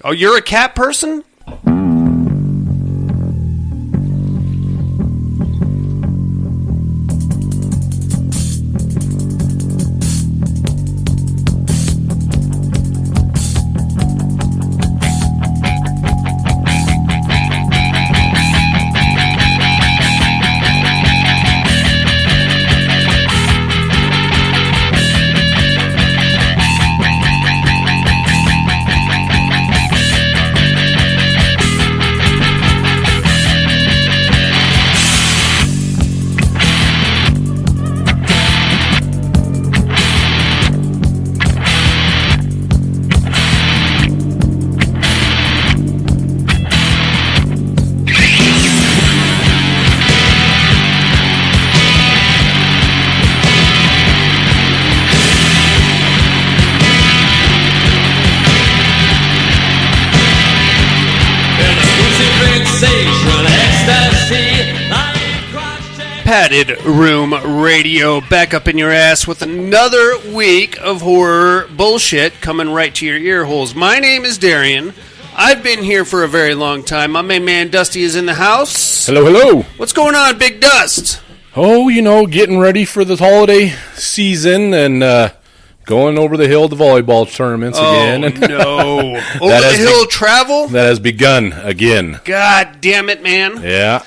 Oh, you're a cat person? Padded Room Radio, back up in your ass with another week of horror bullshit coming right to your ear holes. My name is Darian. I've been here for a very long time. My main man Dusty is in the house. Hello, hello. What's going on, Big Dust? Oh, getting ready for the holiday season and going over the hill to volleyball tournaments again. Oh, no. Over the hill travel? That has begun again. God damn it, man. Yeah.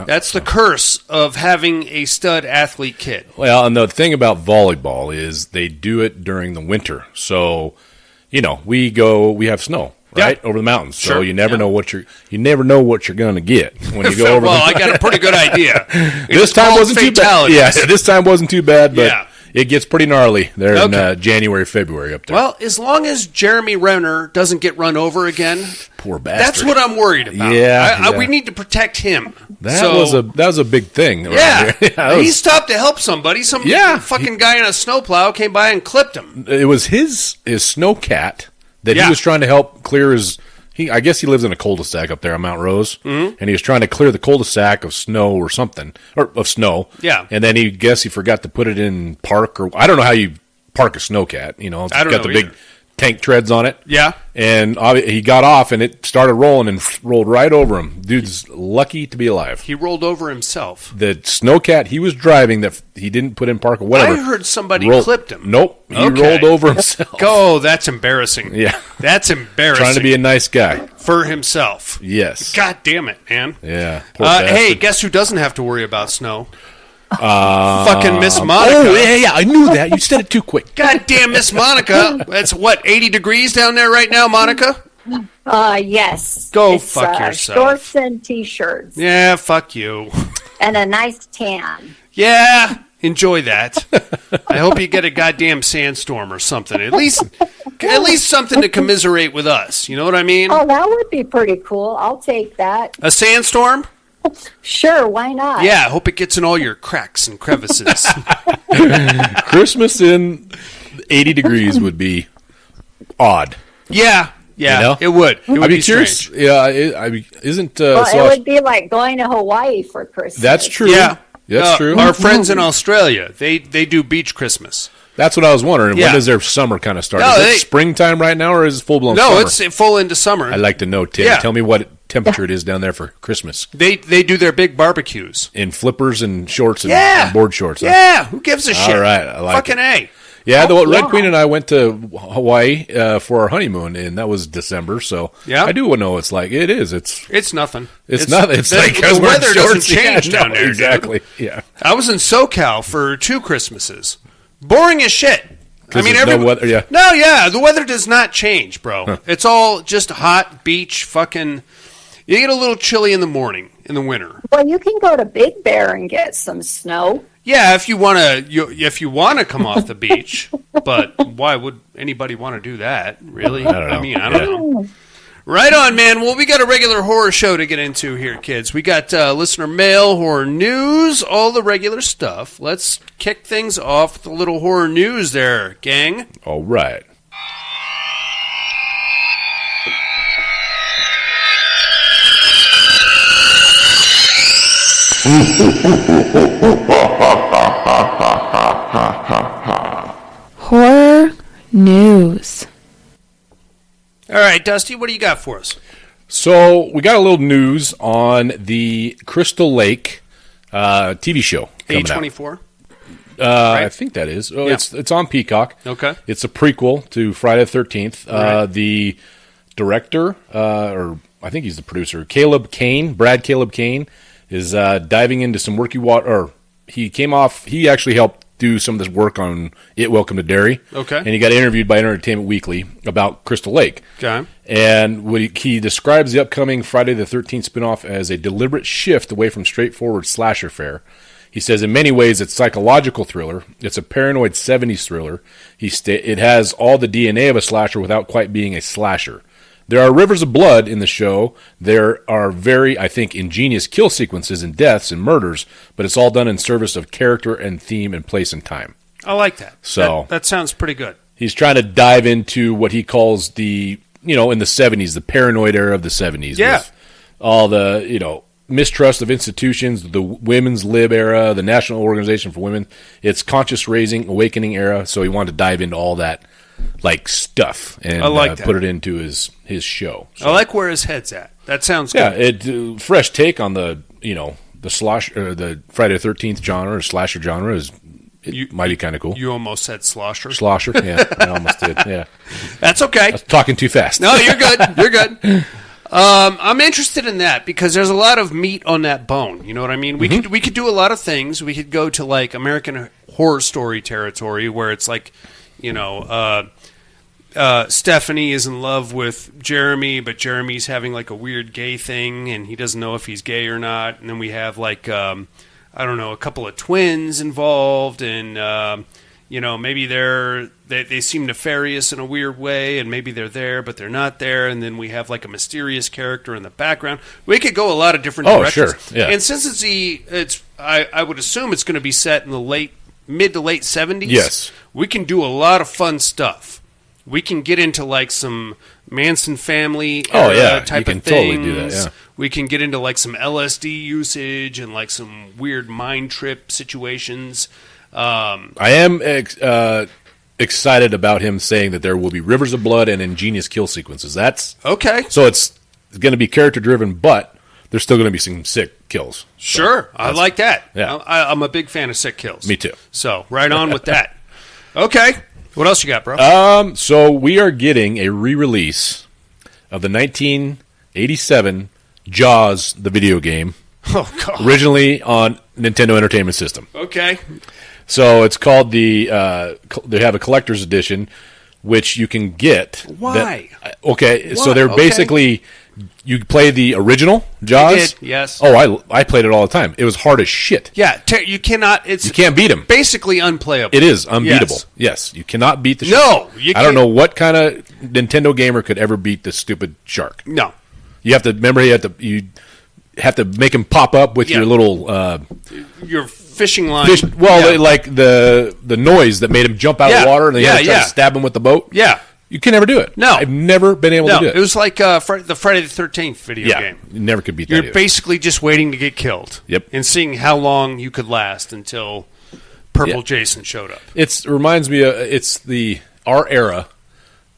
That's the curse of having a stud athlete kid. Well, and the thing about volleyball is they do it during the winter. So, we have snow. Right over the mountains, so you never know what you're going to get when you go over. Well, I got a pretty good idea. This time wasn't too bad. Yeah, this time wasn't too bad, but it gets pretty gnarly there in January, February up there. Well, as long as Jeremy Renner doesn't get run over again, poor bastard. That's what I'm worried about. Yeah, we need to protect him. That was a big thing. Yeah, he stopped to help somebody. Some fucking guy in a snowplow came by and clipped him. It was his snow cat. That he was trying to help clear his... I guess he lives in a cul-de-sac up there on Mount Rose, and he was trying to clear the cul-de-sac of snow or something, or of snow. Yeah. And then he forgot to put it in park, or I don't know how you park a snowcat. It's got the big tank treads on it. Yeah. And he got off, and it started rolling and rolled right over him. Dude's lucky to be alive. He rolled over himself. The snowcat he was driving that he didn't put in park or whatever. I heard somebody clipped him. Nope. He rolled over himself. Oh, that's embarrassing. Yeah. That's embarrassing. Trying to be a nice guy. For himself. Yes. God damn it, man. Yeah. Hey, guess who doesn't have to worry about snow? Fucking Miss Monica. Oh, yeah, I knew that. You said it too quick. Goddamn Miss Monica. It's 80 degrees down there right now, Monica? Yes. Go fuck yourself. Shorts and t-shirts. Yeah, fuck you. And a nice tan. Yeah, enjoy that. I hope you get a goddamn sandstorm or something. At least something to commiserate with us. You know what I mean? Oh, that would be pretty cool. I'll take that. A sandstorm? Sure, why not? Yeah, I hope it gets in all your cracks and crevices. Christmas in 80 degrees would be odd. Yeah, it would. It would I'd be curious. Strange. Yeah, isn't... it would be like going to Hawaii for Christmas. That's true. Yeah. That's true. Our friends in Australia, they do beach Christmas. That's what I was wondering. Yeah. When does their summer kind of start? Is it springtime right now, or is it full-blown summer? No, it's full into summer. I'd like to know, Tim. Yeah. Tell me what temperature it is down there for Christmas. They do their big barbecues. In flippers and shorts and board shorts. Huh? Yeah, who gives a shit? All right, I like Fucking A. Yeah, the Red Queen and I went to Hawaii for our honeymoon, and that was December, so I do know what it's like. It is. It's nothing. It's nothing. It's like the weather doesn't change down there. Exactly, dude. yeah. I was in SoCal for 2 Christmases. Boring as shit. I mean, no weather, yeah. No, yeah, the weather does not change, bro. Huh. It's all just hot, beach, fucking... You get a little chilly in the morning, in the winter. Well, you can go to Big Bear and get some snow. Yeah, if you want to come off the beach, but why would anybody want to do that, really? I don't know. I don't know. Right on, man. Well, we got a regular horror show to get into here, kids. We got listener mail, horror news, all the regular stuff. Let's kick things off with a little horror news there, gang. All right. Horror news. All right, right, Dusty, what do you got for us? So we got a little news on the Crystal Lake TV show coming out. A24? I think that is. Oh, Yeah. It's on Peacock. Okay. It's a prequel to Friday the 13th. Right. The director, or I think he's the producer, Brad Caleb Kane, is diving into some murky water. Or he actually helped do some of this work on It Welcome to Derry. Okay. And he got interviewed by Entertainment Weekly about Crystal Lake. Okay. And he describes the upcoming Friday the 13th spinoff as a deliberate shift away from straightforward slasher fare. He says, in many ways, it's a psychological thriller. It's a paranoid 70s thriller. It has all the DNA of a slasher without quite being a slasher. There are rivers of blood in the show. There are very, I think, ingenious kill sequences and deaths and murders, but it's all done in service of character and theme and place and time. I like that. So that sounds pretty good. He's trying to dive into what he calls in the 70s, the paranoid era of the 70s. Yeah. With all the, mistrust of institutions, the women's lib era, the National Organization for Women. It's conscious raising, awakening era. So he wanted to dive into all that stuff and I like that. put it into his show. So, I like where his head's at. That sounds good. Yeah, fresh take on the the Friday the 13th genre or slasher genre might be kind of cool. You almost said slosher. Slosher, yeah, I almost did. Yeah, That's okay. I was talking too fast. No, you're good. You're good. I'm interested in that because there's a lot of meat on that bone. You know what I mean? We could do a lot of things. We could go to like American Horror Story territory where it's like, Stephanie is in love with Jeremy, but Jeremy's having like a weird gay thing and he doesn't know if he's gay or not. And then we have like, a couple of twins involved and, maybe they seem nefarious in a weird way, and maybe they're there, but they're not there. And then we have like a mysterious character in the background. We could go a lot of different directions. Oh, sure, yeah. And since I would assume it's going to be set in the mid to late 70s. Yes, we can do a lot of fun stuff. We can get into like some Manson family type can of things. Totally do that, yeah. We can get into like some LSD usage and like some weird mind trip situations. I am excited about him saying that there will be rivers of blood and ingenious kill sequences. That's okay. So it's going to be character driven, but there's still going to be some sick kills. Sure, I like that. Yeah. I'm a big fan of sick kills. Me too. So right on with that. Okay, what else you got, bro? So we are getting a re-release of the 1987 Jaws, the video game. Oh God! Originally on Nintendo Entertainment System. Okay. So it's called they have a collector's edition, which you can get. Why? So they're basically, you play the original Jaws. I did, yes. Oh, I played it all the time. It was hard as shit. Yeah, you cannot. You can't beat him. Basically unplayable. It is unbeatable. Yes, you cannot beat the shark. No, I don't know what kind of Nintendo gamer could ever beat the stupid shark. No. You have to remember. You have to make him pop up with your little your fishing line. Like the noise that made him jump out of the water, and then you had to try to stab him with the boat. Yeah, you can never do it. No, I've never been able to do it. It was like the Friday the 13th video game. You never could beat that. You're basically just waiting to get killed. Yep, and seeing how long you could last until Purple Jason showed up. It reminds me of our era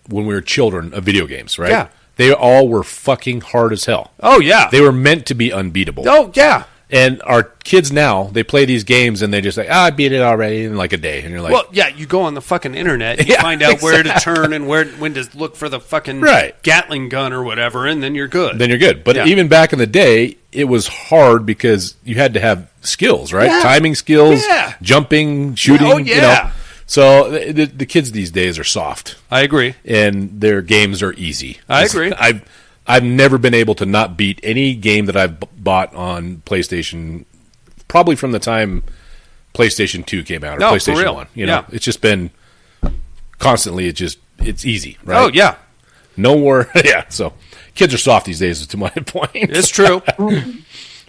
when we were children of video games, right? Yeah. They all were fucking hard as hell. Oh, yeah. They were meant to be unbeatable. Oh, yeah. And our kids now, they play these games and they just like, I beat it already in like a day. And you're like... Well, yeah, you go on the fucking internet and you find out where to turn and when to look for the fucking Gatling gun or whatever, and then you're good. But even back in the day, it was hard because you had to have skills, right? Yeah. Timing skills, jumping, shooting. Oh, yeah. So the kids these days are soft. I agree. And their games are easy. I agree. I've never been able to not beat any game that I've bought on PlayStation, probably from the time PlayStation 2 came out or PlayStation 1. It's just been constantly, it's easy, right? Oh, yeah. No more. Yeah. So kids are soft these days, to my point. It's true.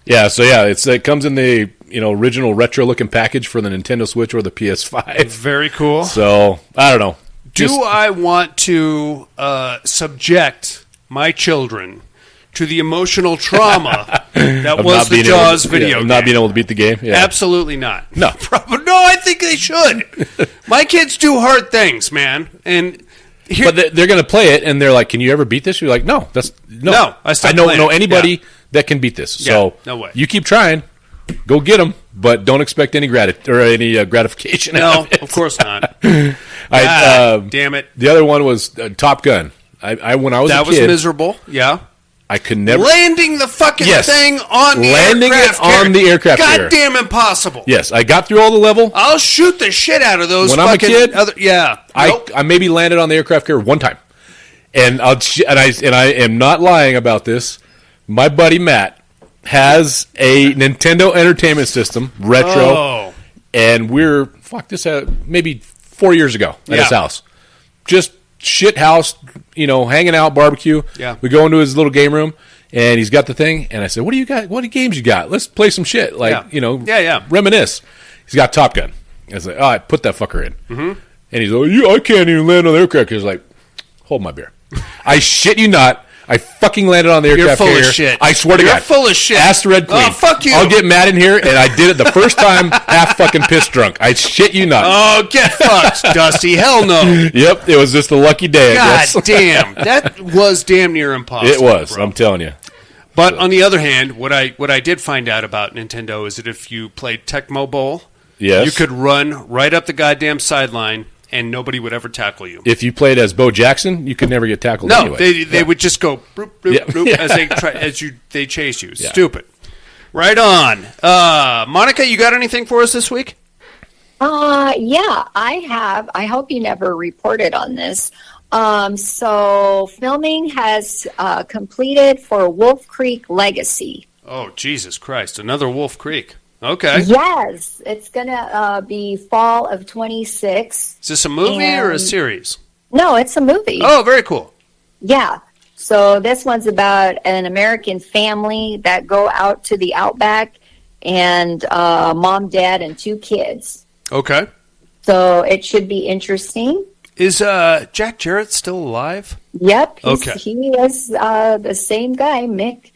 It comes in the original retro looking package for the Nintendo Switch or the PS5. Very cool. So I don't know. Do I want to subject my children to the emotional trauma that was the Jaws video game? Not being able to beat the game? Yeah. Absolutely not. No. No, I think they should. My kids do hard things, man. And But they're going to play it, and they're like, "Can you ever beat this?" You're like, "No, no. I don't know anybody that can beat this. So no way. You keep trying, go get them, but don't expect any gratification. No, of course not. Damn it. The other one was Top Gun. I when I was a kid, that was miserable. Yeah. I could never landing the fucking thing on the landing aircraft it on the aircraft carrier. Goddamn impossible. Yes, I got through all the level. I'll shoot the shit out of those. When I'm a kid, Nope. I maybe landed on the aircraft carrier one time, and I am not lying about this. My buddy Matt has a Nintendo Entertainment System retro, and we're maybe 4 years ago at his house, just shit house, hanging out, barbecue. Yeah. We go into his little game room, and he's got the thing, and I said, "What do you got? What games you got? Let's play some shit, reminisce." He's got Top Gun. I was like, "All right, put that fucker in." Mm-hmm. And he's like, I can't even land on the aircraft. He's like, "Hold my beer." I shit you not. I fucking landed on the aircraft carrier. You're full of shit. I swear to God. You're full of shit. Ask the Red Queen. Oh, fuck you. I'll get mad in here, and I did it the first time half fucking pissed drunk. I shit you not. Oh, get fucked, Dusty. Hell no. Yep, it was just a lucky day, I guess. God damn. That was damn near impossible. It was, bro. I'm telling you. But on the other hand, what I did find out about Nintendo is that if you played Tecmo Bowl, you could run right up the goddamn sideline and nobody would ever tackle you. If you played as Bo Jackson, you could never get tackled anyway. They would just go bloop, bloop, bloop as they chase you. Yeah. Stupid. Right on. Monica, you got anything for us this week? Yeah, I have. I hope you never reported on this. So filming has completed for Wolf Creek Legacy. Oh, Jesus Christ. Another Wolf Creek. Okay. Yes, it's going to be fall of 26. Is this a movie or a series? No, it's a movie. Oh, very cool. Yeah. So this one's about an American family that go out to the outback and mom, dad, and 2 kids. Okay. So it should be interesting. Is Jack Jarrett still alive? Yep. Okay. He is the same guy, Mick.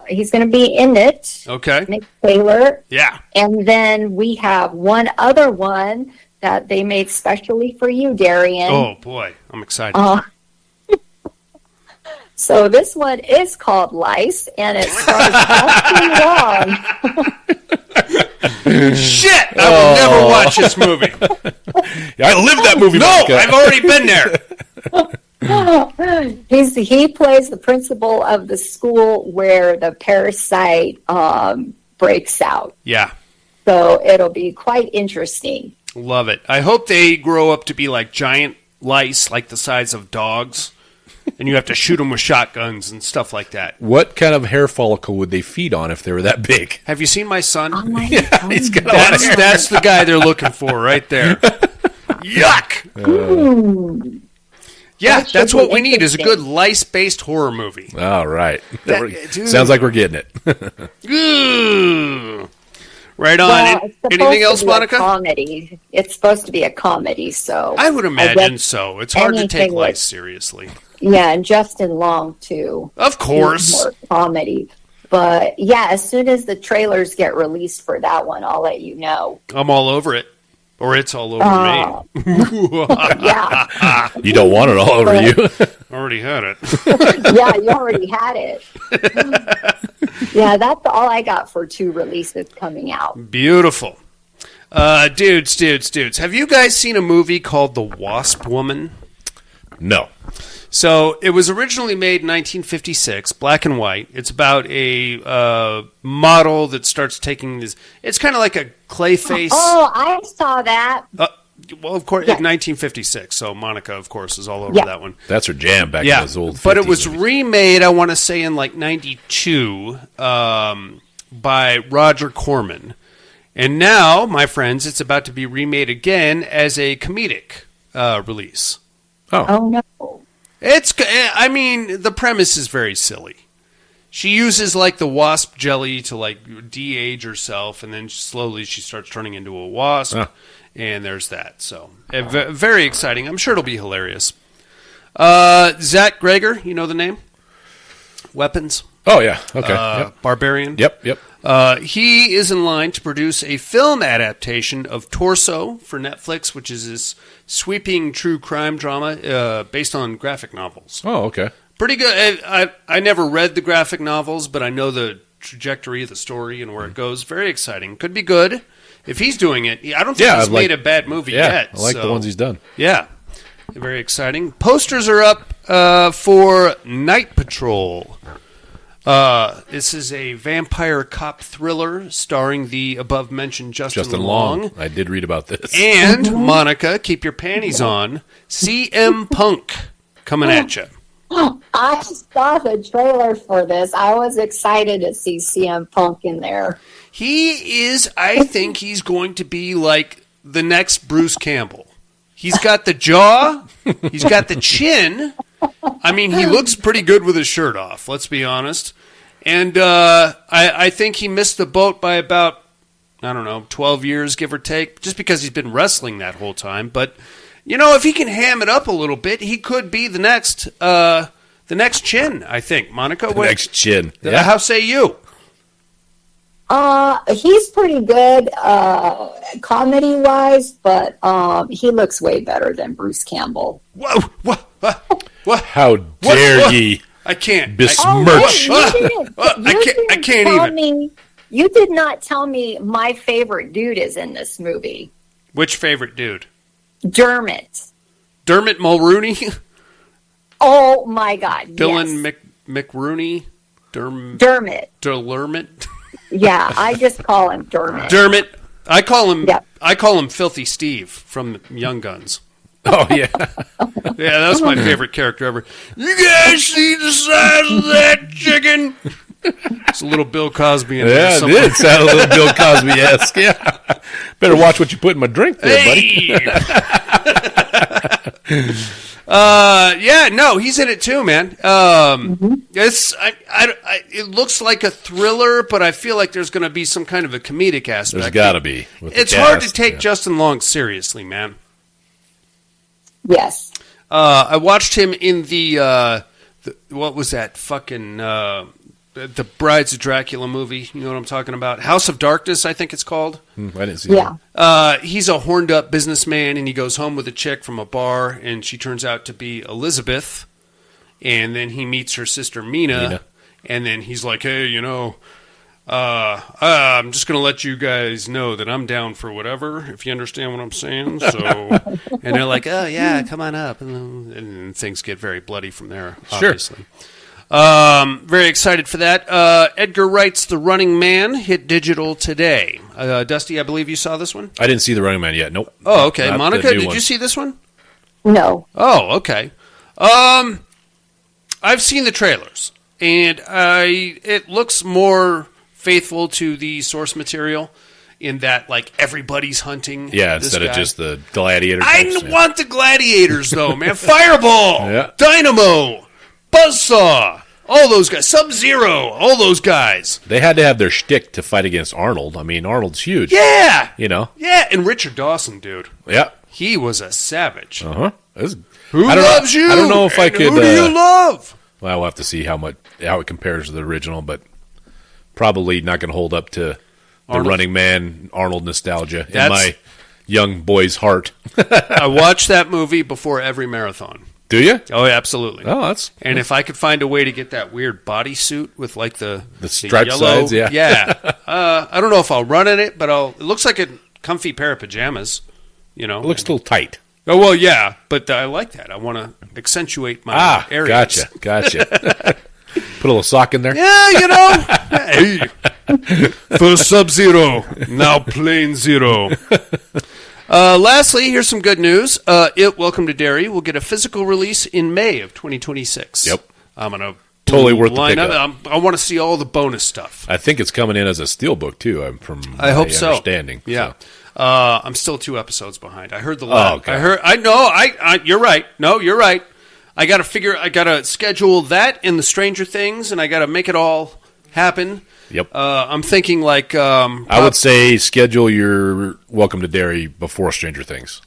He's going to be in it. Okay. Mick Taylor. Yeah. And then we have one other one that they made specially for you, Darian. Oh, boy. I'm excited. So this one is called Lice, and it stars Justin Long. Shit! I will never watch this movie. I lived that movie. No, Monica. I've already been there. He plays the principal of the school where the parasite breaks out. Yeah. So it'll be quite interesting. Love it. I hope they grow up to be like giant lice, like the size of dogs, and you have to shoot them with shotguns and stuff like that. What kind of hair follicle would they feed on if they were that big? Have you seen my son? Oh my Yeah, he's got a lot of hair. That's the guy they're looking for right there. Yuck! Yeah, that's what we need, is a good lice-based horror movie. All right. Dude. Sounds like we're getting it. Ooh. Right on. Well, Anything else, Monica? Comedy. It's supposed to be a comedy, so I would imagine so. It's hard to take anything life with- seriously. Yeah, and Justin Long too. Of course. More comedy. But yeah, as soon as the trailers get released for that one, I'll let you know. I'm all over it. Or it's all over me. Yeah. You don't want it all over you. Already had it. Yeah, you already had it. Yeah, that's all I got for 2 releases coming out. Beautiful. Dudes. Have you guys seen a movie called The Wasp Woman? No. So it was originally made in 1956, black and white. It's about a model that starts taking this. It's kind of like a Clayface. Oh, I saw that. Well, of course, Yes. 1956. So Monica, of course, is all over Yeah. that one. That's her jam back in those old 50s but it was movies. remade, I want to say, in like 92 by Roger Corman. And now, my friends, it's about to be remade again as a comedic release. Oh, no. I mean, the premise is very silly. She uses like the wasp jelly to like de-age herself, and then slowly she starts turning into a wasp, and there's that. So, very exciting. I'm sure it'll be hilarious. Zach Greger, you know the name? Weapons. Oh, yeah. Okay. Yep. Barbarian. Yep. He is in line to produce a film adaptation of Torso for Netflix, which is this sweeping true crime drama based on graphic novels. Oh, okay. Pretty good. I never read the graphic novels, but I know the trajectory of the story and where it goes. Very exciting. Could be good. If he's doing it, I don't think he's made a bad movie yet. I like the ones he's done. Yeah. Very exciting. Posters are up for Night Patrol. This is a vampire cop thriller starring the above-mentioned Justin Long. I did read about this. And, Monica, keep your panties on, CM Punk coming at you. I saw the trailer for this. I was excited to see CM Punk in there. I think he's going to be like the next Bruce Campbell. He's got the jaw. He's got the chin. I mean, he looks pretty good with his shirt off, let's be honest. And I think he missed the boat by about, 12 years, give or take, just because he's been wrestling that whole time. But, if he can ham it up a little bit, he could be the next Chin, I think. Monica? Next Chin. Yeah. How say you? He's pretty good comedy-wise, but he looks way better than Bruce Campbell. Whoa, what? How dare ye? I can't. Besmirch. I can't even. You did not tell me my favorite dude is in this movie. Which favorite dude? Dermot. Dermot Mulrooney? Oh, my God, Dylan yes. McRooney? Dermot. Dermot? Yeah, I just call him Dermot. Dermot. I call him. Yep. I call him Filthy Steve from Young Guns. Oh yeah, yeah, that's my favorite character ever. You guys see the size of that chicken? It's a little Bill Cosby in there. Yeah, it did sound a little Bill Cosby-esque. Yeah, better watch what you put in my drink, there, buddy. Yeah, no, he's in it too, man. It looks like a thriller, but I feel like there's going to be some kind of a comedic aspect. There's got to be. It's hard to take Justin Long seriously, man. Yes. I watched him in the what was that fucking the Brides of Dracula movie? You know what I'm talking about? House of Darkness, I think it's called. I didn't see that. He's a horned up businessman, and he goes home with a chick from a bar, and she turns out to be Elizabeth. And then he meets her sister Mina. And then he's like, hey, I'm just going to let you guys know that I'm down for whatever, if you understand what I'm saying. So, and they're like, oh, yeah, come on up. And things get very bloody from there, obviously. Sure. Very excited for that. Edgar Wright's The Running Man hit digital today. Dusty, I believe you saw this one? I didn't see The Running Man yet. Nope. Oh, okay. Monica, did you see this one? No. Oh, okay. I've seen the trailers, and it looks more faithful to the source material in that, like, everybody's hunting. Yeah, instead of just the gladiator types. I want the gladiators, though, man. Fireball, Dynamo, Buzzsaw, all those guys. Sub-Zero, all those guys. They had to have their shtick to fight against Arnold. I mean, Arnold's huge. Yeah. Yeah, and Richard Dawson, dude. Yeah. He was a savage. Uh-huh. Who loves you? I don't know if I could... Who do you love? Well, we'll have to see how it compares to the original, but probably not going to hold up to the Running Man Arnold nostalgia in my young boy's heart. I watched that movie before every marathon. Do you? Oh, absolutely. Oh, that's... And if I could find a way to get that weird bodysuit with, like, the striped yellow, sides, yeah. Yeah. I don't know if I'll run in it, but it looks like a comfy pair of pajamas, It looks a little tight. Oh, well, yeah, but I like that. I want to accentuate my areas. Gotcha. Put a little sock in there? Yeah, Hey. First Sub-Zero, now Plain Zero. Lastly, here's some good news. Welcome to Derry will get a physical release in May of 2026. Yep. I'm going to totally worth the pickup. I want to see all the bonus stuff. I think it's coming in as a steelbook, too, from my understanding. Yeah. So. I'm still 2 episodes behind. I heard the last. Okay. You're right. No, you're right. I got to schedule that in the Stranger Things, and I got to make it all happen. Yep. I'm thinking like... I would say schedule your Welcome to Derry before Stranger Things.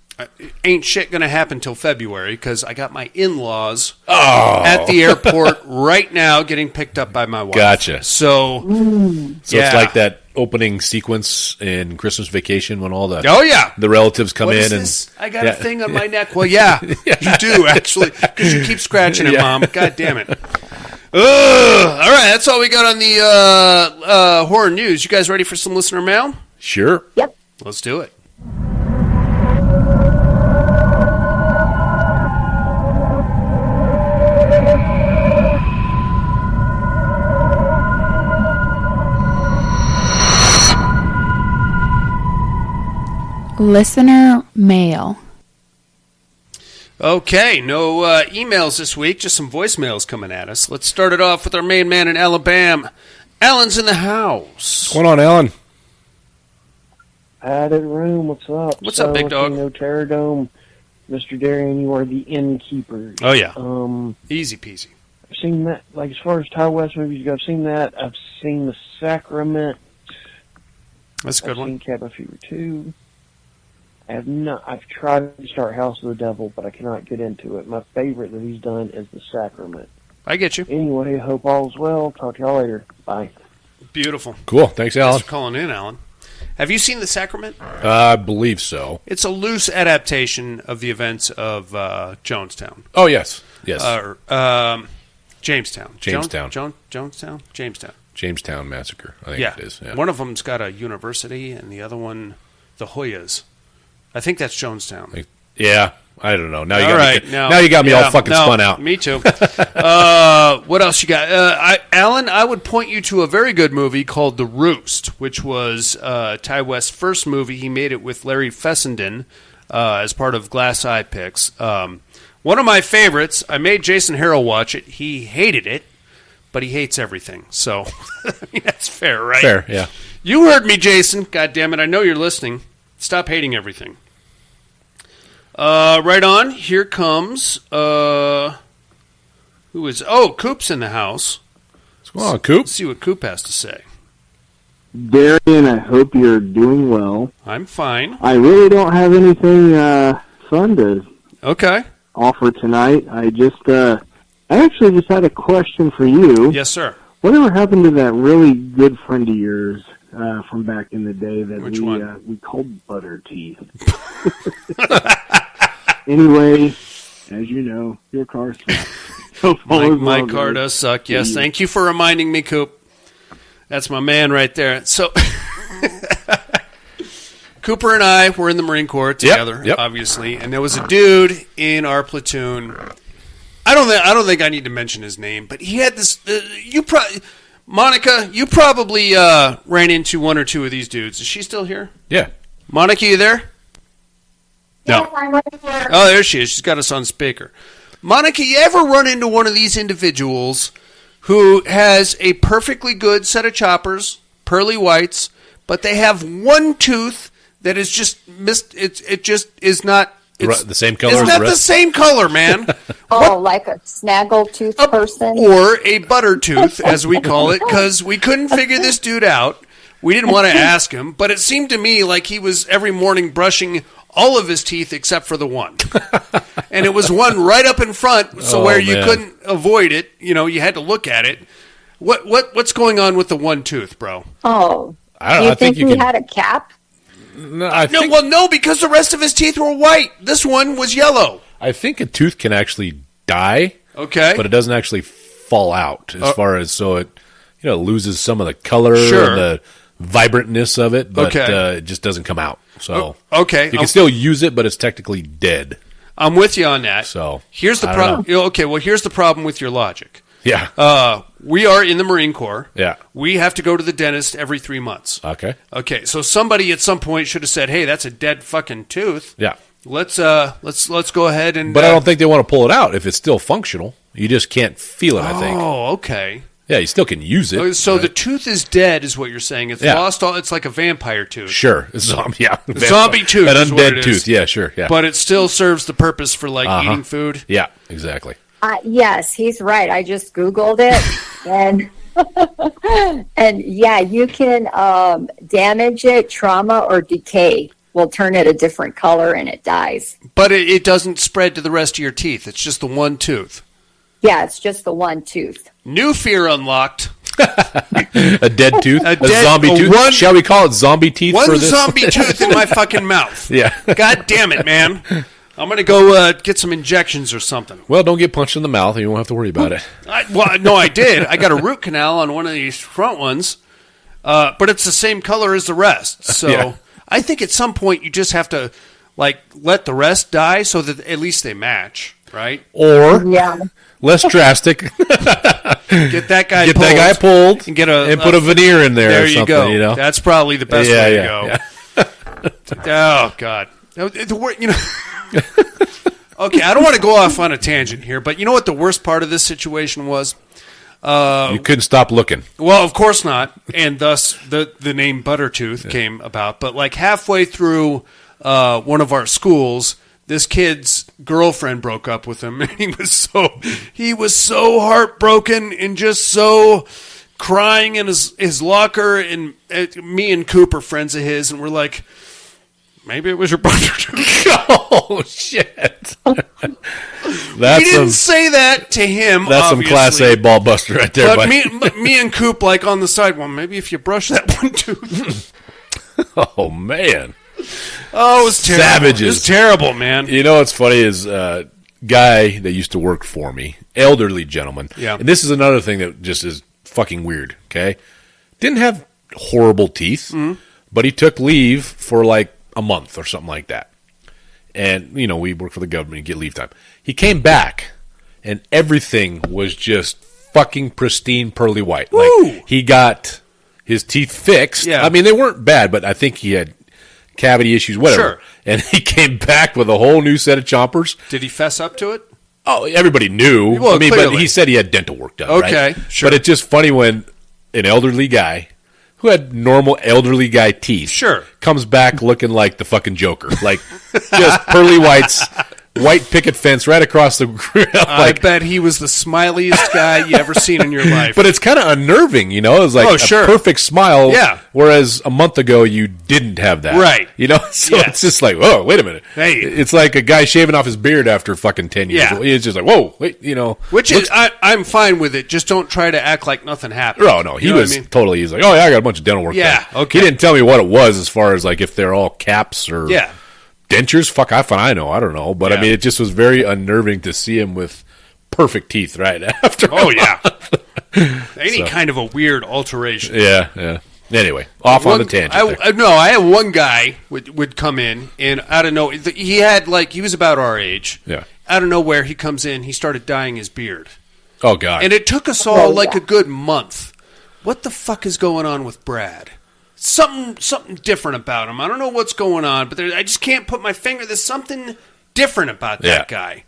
ain't shit going to happen till February because I got my in-laws at the airport right now getting picked up by my wife. Gotcha. So it's like that opening sequence in Christmas Vacation when all the the relatives come what in is and this? I got a thing on my neck. Well, you do actually because you keep scratching it, Mom. God damn it. All right, that's all we got on the horror news. You guys ready for some listener mail? Sure. Yep. Let's do it. Listener mail. Okay, no emails this week, just some voicemails coming at us. Let's start it off with our main man in Alabama. Alan's in the house. What's going on, Alan? Padded room, what's up? What's up, big dog? Terrordome, Mr. Darian, you are the innkeeper. Oh, yeah. Easy peasy. I've seen that, like, as far as Ty West movies go, I've seen that. I've seen The Sacrament. That's a good one. I've seen Cabin Fever 2. I've tried to start House of the Devil, but I cannot get into it. My favorite that he's done is The Sacrament. I get you. Anyway, hope all's well. Talk to y'all later. Bye. Beautiful. Cool. Thanks, Alan. Thanks for calling in, Alan. Have you seen The Sacrament? I believe so. It's a loose adaptation of the events of Jonestown. Oh, yes. Yes. Jamestown. Jamestown. Jonestown? Jamestown. Jamestown Massacre, I think it is. Yeah. One of them's got a university, and the other one, the Hoyas. I think that's Jonestown. Yeah, I don't know. Now you got me all fucking spun out. Me too. What else you got? Alan, I would point you to a very good movie called The Roost, which was Ty West's first movie. He made it with Larry Fessenden as part of Glass Eye Picks. One of my favorites. I made Jason Harrell watch it. He hated it, but he hates everything. So I mean, that's fair, right? Fair, yeah. You heard me, Jason. God damn it. I know you're listening. Stop hating everything. Right on. Here comes, who is, Coop's in the house. What's going on, Coop? Let's see what Coop has to say. Darian, I hope you're doing well. I'm fine. I really don't have anything fun to offer tonight. I actually just had a question for you. Yes, sir. Whatever happened to that really good friend of yours from back in the day that we called Butter Teeth? Anyway, as you know, your car sucks. My car does suck, yes. Thank you for reminding me, Coop. That's my man right there. So, Cooper and I were in the Marine Corps together, obviously, and there was a dude in our platoon. I don't think I need to mention his name, but he had this. Monica, you probably ran into one or two of these dudes. Is she still here? Yeah. Monica, you there? No. Yes, I'm right here. Oh, there she is. She's got us on speaker. Monica, you ever run into one of these individuals who has a perfectly good set of choppers, pearly whites, but they have one tooth that is just missed? It just is not. It's the same color. It's not the same color, man. Like a snaggletooth person, or a butter tooth, as we call it, because we couldn't figure this dude out. We didn't want to ask him, but it seemed to me like he was every morning brushing all of his teeth except for the one. And it was one right up in front, so where you couldn't avoid it, you had to look at it. What's going on with the one tooth, bro? Oh, I don't do know. you think he had a cap? No, because the rest of his teeth were white. This one was yellow. I think a tooth can actually die. Okay. But it doesn't actually fall out as far as, so it loses some of the color and the vibrantness of it, but it just doesn't come out. So you can still use it, but it's technically dead. I'm with you on that. So here's the problem. Okay, well, here's the problem with your logic. Yeah. We are in the Marine Corps. Yeah. We have to go to the dentist every 3 months. Okay. So somebody at some point should have said, "Hey, that's a dead fucking tooth." Yeah. Let's go ahead and. But I don't think they want to pull it out if it's still functional. You just can't feel it. I think. Oh, okay. Yeah, you still can use it. So the tooth is dead, is what you're saying. It's lost all. It's like a vampire tooth. Sure, zombie tooth, an is what undead it tooth. is. Yeah, sure. Yeah, but it still serves the purpose for eating food. Yeah, exactly. Yes, he's right. I just Googled it, and and yeah, you can damage it, trauma, or decay will turn it a different color and it dies. But it doesn't spread to the rest of your teeth. It's just the one tooth. Yeah, it's just the one tooth. New fear unlocked. A dead tooth? A dead, zombie tooth? Shall we call it zombie teeth for this? One zombie tooth in my fucking mouth. Yeah. God damn it, man. I'm going to go get some injections or something. Well, don't get punched in the mouth. You won't have to worry about it. No, I did. I got a root canal on one of these front ones, but it's the same color as the rest. So yeah. I think at some point you just have to let the rest die so that at least they match, right? Or less drastic. Get that guy pulled and put a veneer in there. There or you go. You know? That's probably the best way to go. Yeah. Oh God. Okay, I don't want to go off on a tangent here, but you know what the worst part of this situation was? You couldn't stop looking. Well, of course not, and thus the name Buttertooth came about. But halfway through one of our schools, this kid's girlfriend broke up with him, and he was so heartbroken and just so crying in his locker. And me and Coop are friends of his, and we're like, maybe it was your brother. Oh shit! We didn't say that to him. That's obviously. Some Class A ball buster right there. But me and Coop on the side. Well, maybe if you brush that one tooth. Oh man! Oh, it was terrible. Savages. It was terrible, man. You know what's funny is guy that used to work for me, elderly gentleman. Yeah. And this is another thing that just is fucking weird. Okay, didn't have horrible teeth, but he took leave for a month or something like that. And, we work for the government and get leave time. He came back, and everything was just fucking pristine, pearly white. Woo! He got his teeth fixed. Yeah. I mean, they weren't bad, but I think he had cavity issues, whatever. Sure. And he came back with a whole new set of chompers. Did he fess up to it? Oh, everybody knew. Well, but he said he had dental work done, okay, right? sure. But it's just funny when an elderly guy who had normal elderly guy teeth comes back looking like the fucking Joker. Just pearly whites, white picket fence right across the grill. I bet he was the smiliest guy you ever seen in your life. But it's kind of unnerving, It was a perfect smile. Yeah. Whereas a month ago, you didn't have that. Right. So it's just oh, wait a minute. Hey. It's like a guy shaving off his beard after fucking 10 years. Yeah. It's just whoa, wait, Which is, I'm fine with it. Just don't try to act like nothing happened. Oh, no. He was totally, he's like, oh, yeah, I got a bunch of dental work done. Okay. He didn't tell me what it was as far as if they're all caps or dentures. Fuck, I know. I don't know. But I mean, it just was very unnerving to see him with perfect teeth right after. Oh, yeah. Any kind of a weird alteration. Yeah. Anyway, off on the tangent. I had one guy would come in, and out of nowhere, he had he was about our age. Yeah. Out of nowhere, he comes in, he started dyeing his beard. Oh, God. And it took us all a good month. What the fuck is going on with Brad? Something different about him. I don't know what's going on, but I just can't put my finger. There's something different about that guy.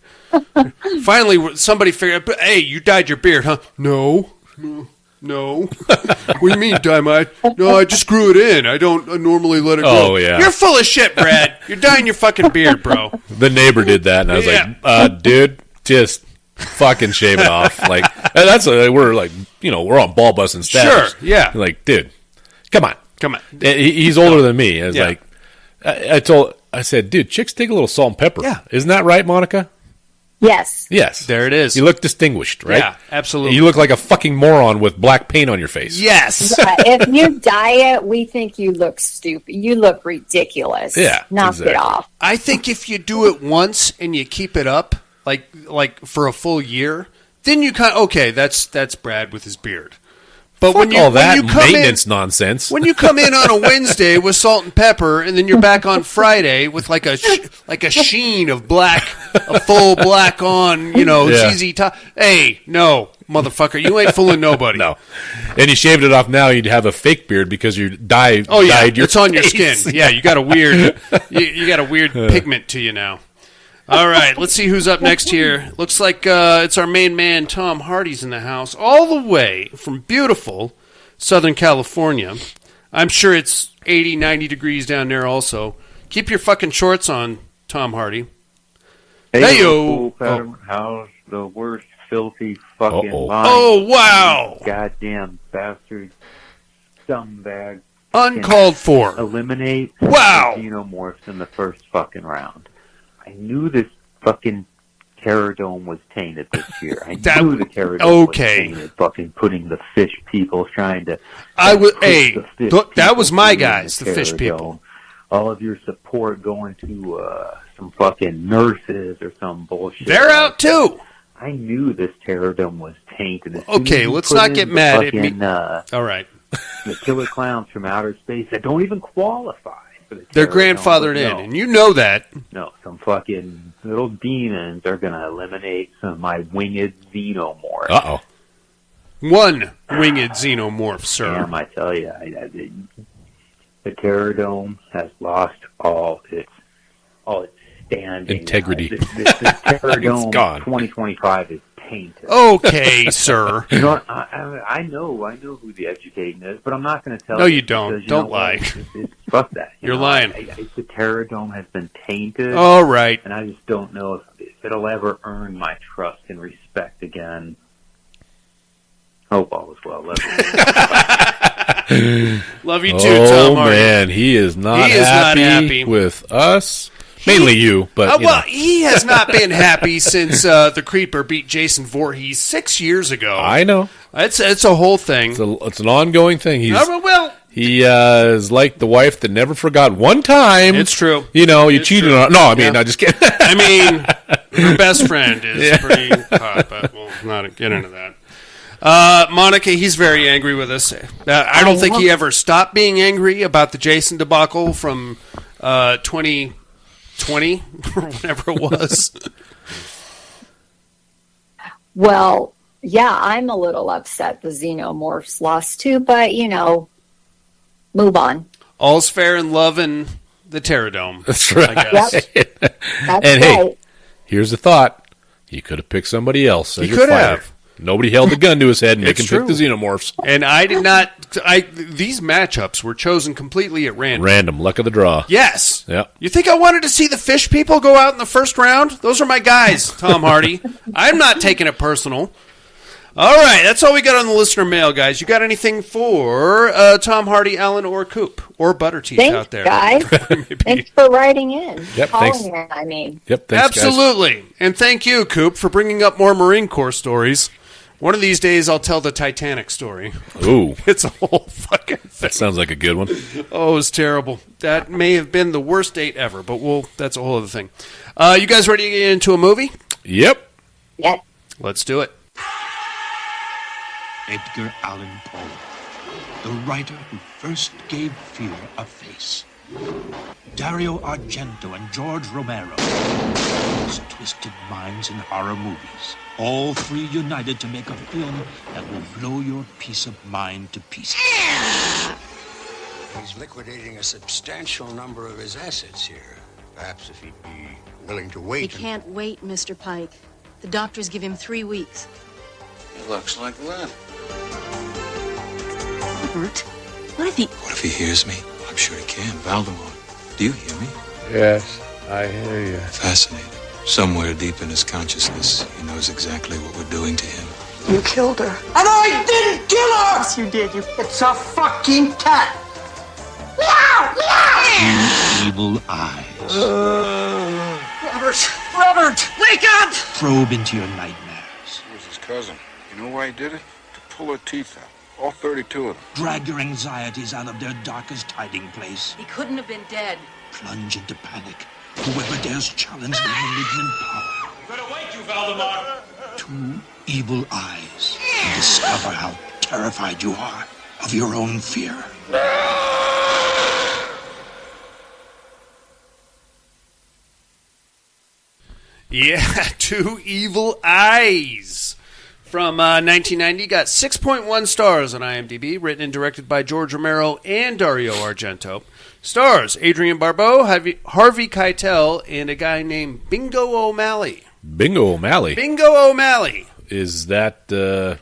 Finally, somebody figured out, hey, you dyed your beard, huh? No. What do you mean, dye my? No, I just grew it in. I don't normally let it go. Oh, yeah. You're full of shit, Brad. You're dyeing your fucking beard, bro. The neighbor did that, and I was like, dude, just fucking shave it off. And that's we're we're on ball busting status. Sure, yeah. Dude, come on. He's older than me. I was I said, dude, chicks take a little salt and pepper. Yeah. Isn't that right, Monica? Yes. There it is. You look distinguished, right? Yeah, absolutely. You look like a fucking moron with black paint on your face. Yes. If you dye it, we think you look stupid. You look ridiculous. Yeah. Knock it off. I think if you do it once and you keep it up, like for a full year, then you that's Brad with his beard. But when you maintenance nonsense. When you come in on a Wednesday with salt and pepper, and then you're back on Friday with a sheen of black, a full black on, ZZ Top. Hey, no, motherfucker, you ain't fooling nobody. No, and you shaved it off now. You'd have a fake beard because you dyed. Oh yeah, dyed your it's on your skin. Yeah, you got a weird, you got a weird pigment to you now. All right, let's see who's up next here. Looks like it's our main man, Tom Hardy's in the house, all the way from beautiful Southern California. I'm sure it's 80, 90 degrees down there also. Keep your fucking shorts on, Tom Hardy. Hey-yo. How's the worst filthy fucking line? Oh, wow. Goddamn bastard, scumbag, Uncalled for. Eliminate Wow. the xenomorphs in the first fucking round. I knew this fucking Terrordome was tainted this year. I knew the Terrordome was tainted. Fucking putting the fish people trying to. That was my guys, the fish people. All of your support going to some fucking nurses or some bullshit. They're out too. I knew this Terrordome was tainted. Okay, let's not get mad at me. All right. The killer clowns from outer space that don't even qualify. They're grandfathered in, and you know that. No, some fucking little demons are going to eliminate some of my winged xenomorphs. Uh-oh. One winged xenomorph, sir. Damn, I tell you, the Terrordome has lost all its standing. Integrity. This Terrordome 2025 is tainted. Okay, sir. You know what? I know who the educating is, but I'm not going to tell you. No, you don't. Because, don't lie. Fuck that. You're lying. The Terrordome has been tainted. All right. And I just don't know if it'll ever earn my trust and respect again. Hope all is well. Love you. Love you too, Tom Hardy. Oh, man. He is not happy with us. Mainly you, but he has not been happy since the Creeper beat Jason Voorhees 6 years ago. I know. It's a whole thing. It's an ongoing thing. He is like the wife that never forgot one time. It's true. You cheated on. No, I mean, I'm just kidding. I mean, her best friend is pretty hot, but we'll not get into that. Monica, he's very angry with us. I don't think he ever stopped being angry about the Jason debacle from 2020 or whatever it was. Well, yeah, I'm a little upset the xenomorphs lost too, but move on. All's fair in love and the Terrordome. That's right. I guess. Yep. That's and right. Hey, here's the thought: he could have picked somebody else. He could have. Nobody held the gun to his head and make him pick the xenomorphs. And I did not. These matchups were chosen completely at random. Random, luck of the draw. Yes. Yep. You think I wanted to see the fish people go out in the first round? Those are my guys, Tom Hardy. I'm not taking it personal. All right, that's all we got on the listener mail, guys. You got anything for Tom Hardy, Alan, or Coop, or Butterteeth out there? Guys. Thanks for writing in. Yep, thanks. Yep, thanks, absolutely. Guys. And thank you, Coop, for bringing up more Marine Corps stories. One of these days, I'll tell the Titanic story. Ooh. It's a whole fucking thing. That sounds like a good one. Oh, it was terrible. That may have been the worst date ever, but that's a whole other thing. You guys ready to get into a movie? Yep. Yep. Let's do it. Edgar Allan Poe, the writer who first gave fear a face. Dario Argento and George Romero, those twisted minds in horror movies. All three united to make a film that will blow your peace of mind to pieces. He's liquidating a substantial number of his assets here. Perhaps if he'd be willing to wait. He can't wait, Mr. Pike. The doctors give him 3 weeks. It looks like that. Robert, what if he... What if he hears me? I'm sure he can. Valdemar, do you hear me? Yes, I hear you. Fascinating. Somewhere deep in his consciousness, he knows exactly what we're doing to him. You killed her. And I didn't kill her! Yes, you did. It's a fucking cat. Meow! Meow! Two evil eyes. Robert! Wake up! Probe into your nightmares. It was his cousin. You know why he did it? To pull her teeth out. All 32 of them. Drag your anxieties out of their darkest hiding place. He couldn't have been dead. Plunge into panic. Whoever dares challenge their malignant power. You better wait, you Valdemar! 2 evil eyes. And discover how terrified you are of your own fear. Yeah, 2 Evil Eyes. From 1990, got 6.1 stars on IMDb, written and directed by George Romero and Dario Argento. Stars, Adrian Barbeau, Harvey Keitel, and a guy named Bingo O'Malley. Bingo O'Malley? Bingo O'Malley. Is that, the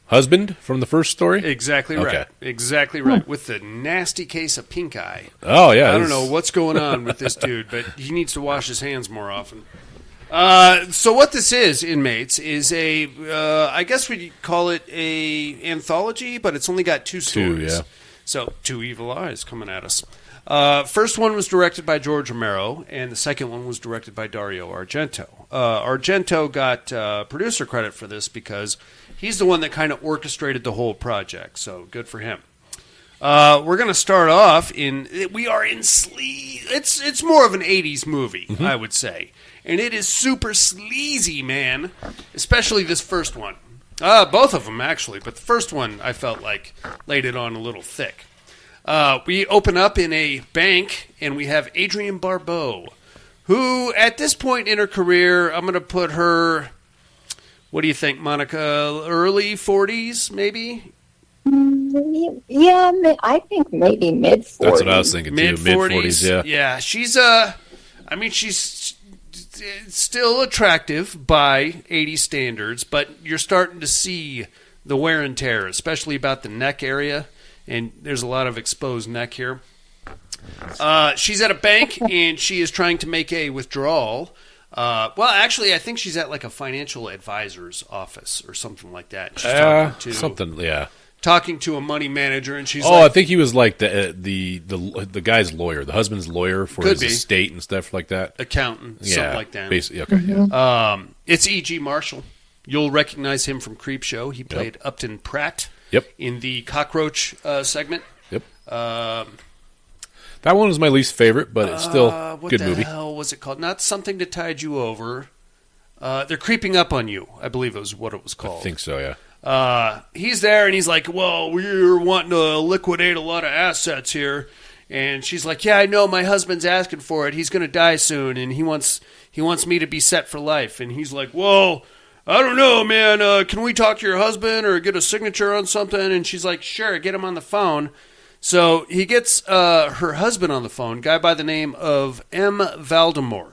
husband from the first story? Exactly right. Okay. Exactly right. With the nasty case of pink eye. Oh, yeah. I don't know what's going on with this dude, but he needs to wash his hands more often. So what this is, Inmates, is I guess we'd call it a anthology, but it's only got 2 stories. 2, yeah. So, two evil eyes coming at us. First one was directed by George Romero, and the second one was directed by Dario Argento. Argento got producer credit for this because he's the one that kind of orchestrated the whole project, so good for him. We're going to start off we are in it's more of an 80s movie, I would say. And it is super sleazy, man, especially this first one. Both of them, actually, but the first one I felt like laid it on a little thick. We open up in a bank, and we have Adrienne Barbeau, who, at this point in her career, I'm going to put her, what do you think, Monica, early 40s, maybe? Yeah, I think maybe mid-40s. That's what I was thinking, too. Mid-40s, yeah. Yeah, she's, she's still attractive by 80s standards, but you're starting to see the wear and tear, especially about the neck area. And there's a lot of exposed neck here. She's at a bank, and she is trying to make a withdrawal. Well, actually, I think she's at like a financial advisor's office or something like that. She's talking to a money manager, and she's I think he was like the guy's lawyer, the husband's lawyer for his estate and stuff like that. Accountant, something like that. Basically, okay, yeah. It's E.G. Marshall. You'll recognize him from Creepshow. He played Upton Pratt. Yep. In the cockroach segment. Yep. That one was my least favorite, but it's still a good movie. What the hell was it called? Not Something to Tide You Over. They're Creeping Up on You, I believe it was what it was called. I think so, yeah. He's there, and he's like, well, we're wanting to liquidate a lot of assets here. And she's like, yeah, I know, my husband's asking for it. He's going to die soon, and he wants me to be set for life. And he's like, whoa, I don't know, man. Can we talk to your husband or get a signature on something? And she's like, sure, get him on the phone. So he gets her husband on the phone, guy by the name of M. Valdemar.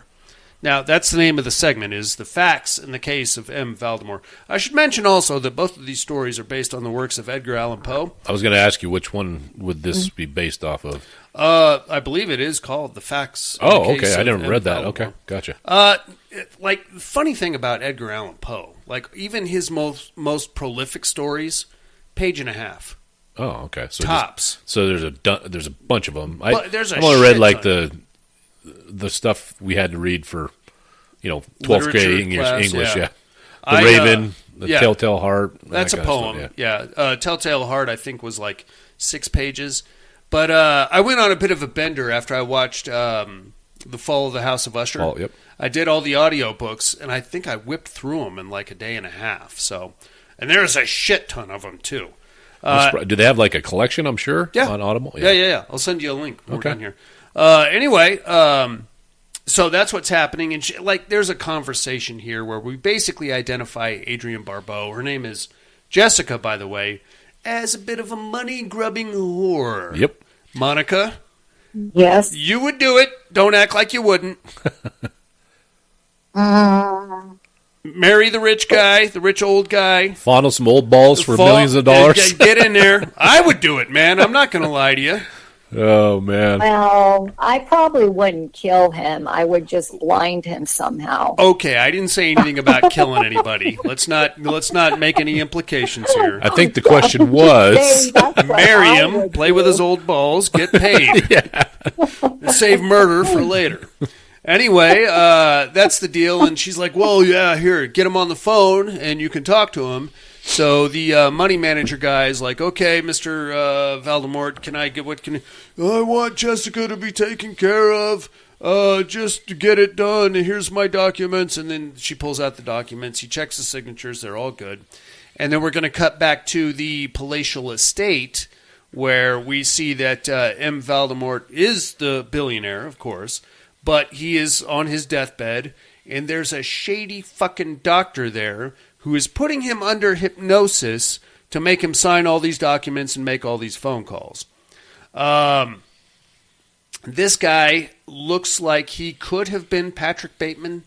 Now, that's the name of the segment, is The Facts in the Case of M. Valdemar. I should mention also that both of these stories are based on the works of Edgar Allan Poe. I was going to ask you, which one would this be based off of? I believe it is called The Facts in the Case okay. I never of read M. that. Valdemar. Okay, gotcha. Like, funny thing about Edgar Allan Poe, like, even his most prolific stories, page and a half. Oh, okay. So tops. There's a bunch of them. I've only read like the stuff we had to read for, 12th grade English. Yeah. The Raven, the Telltale Heart. That's a poem. Telltale Heart, I think, was like 6 pages. But I went on a bit of a bender after I watched The Fall of the House of Usher. Oh, yep. I did all the audiobooks, and I think I whipped through them in like a day and a half. So, and there's a shit ton of them, too. Do they have like a collection, I'm sure, on Audible? Yeah. I'll send you a link when we're done here. Anyway, so that's what's happening. And there's a conversation here where we basically identify Adrienne Barbeau. Her name is Jessica, by the way, as a bit of a money-grubbing whore. Yep. Monica? Yes? You would do it. Don't act like you wouldn't. Marry the rich guy, the rich old guy. Fondle some old balls for millions of dollars. Get in there. I would do it, man. I'm not going to lie to you. Oh, man. Well, I probably wouldn't kill him. I would just blind him somehow. Okay, I didn't say anything about killing anybody. Let's not make any implications here. I think the question was marry him, play with his old balls, get paid. Save murder for later. Anyway, that's the deal, and she's like, well, yeah, here, get him on the phone, and you can talk to him. So the money manager guy is like, okay, Mr. Valdemar, I want Jessica to be taken care of, just to get it done, and here's my documents, and then she pulls out the documents, he checks the signatures, they're all good. And then we're going to cut back to the palatial estate, where we see that M. Valdemar is the billionaire, of course, but he is on his deathbed, and there's a shady fucking doctor there who is putting him under hypnosis to make him sign all these documents and make all these phone calls. This guy looks like he could have been Patrick Bateman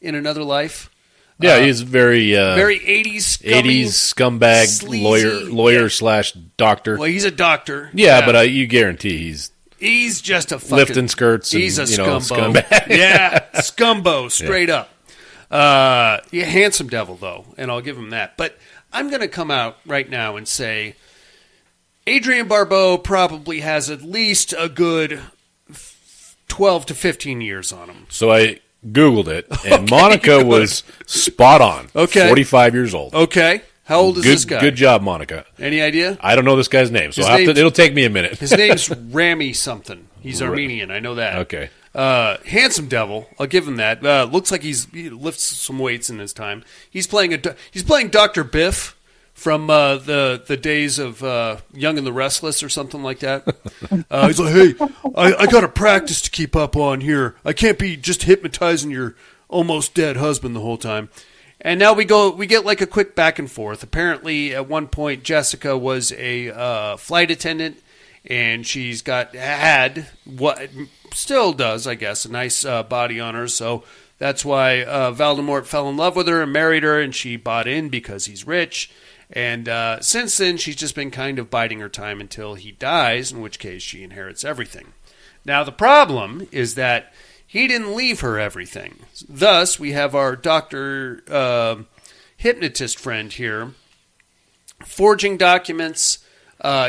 in another life. Yeah, he's very 80s 80s scumbag sleazy, lawyer / doctor. Well, he's a doctor. Yeah, but you guarantee he's just a fucking lifting skirts. He's and, a scumbag. Yeah, scumbo, straight up. Handsome devil, though, and I'll give him that. But I'm going to come out right now and say Adrienne Barbeau probably has at least a good 12 to 15 years on him. So I Googled it, and Monica was spot on. Okay. 45 years old. Okay. How old is this guy? Good job, Monica. Any idea? I don't know this guy's name, so it'll take me a minute. His name's Rami something. He's Armenian. I know that. Okay. Handsome devil. I'll give him that. Looks like he lifts some weights in his time. He's playing Dr. Biff from the days of Young and the Restless or something like that. He's like, hey, I got to practice to keep up on here. I can't be just hypnotizing your almost dead husband the whole time. And now we get like a quick back and forth. Apparently, at one point, Jessica was a flight attendant, and she's had what still does, I guess, a nice body on her. So that's why Voldemort fell in love with her and married her, and she bought in because he's rich. And since then, she's just been kind of biding her time until he dies, in which case she inherits everything. Now, the problem is that he didn't leave her everything. Thus, we have our doctor hypnotist friend here forging documents,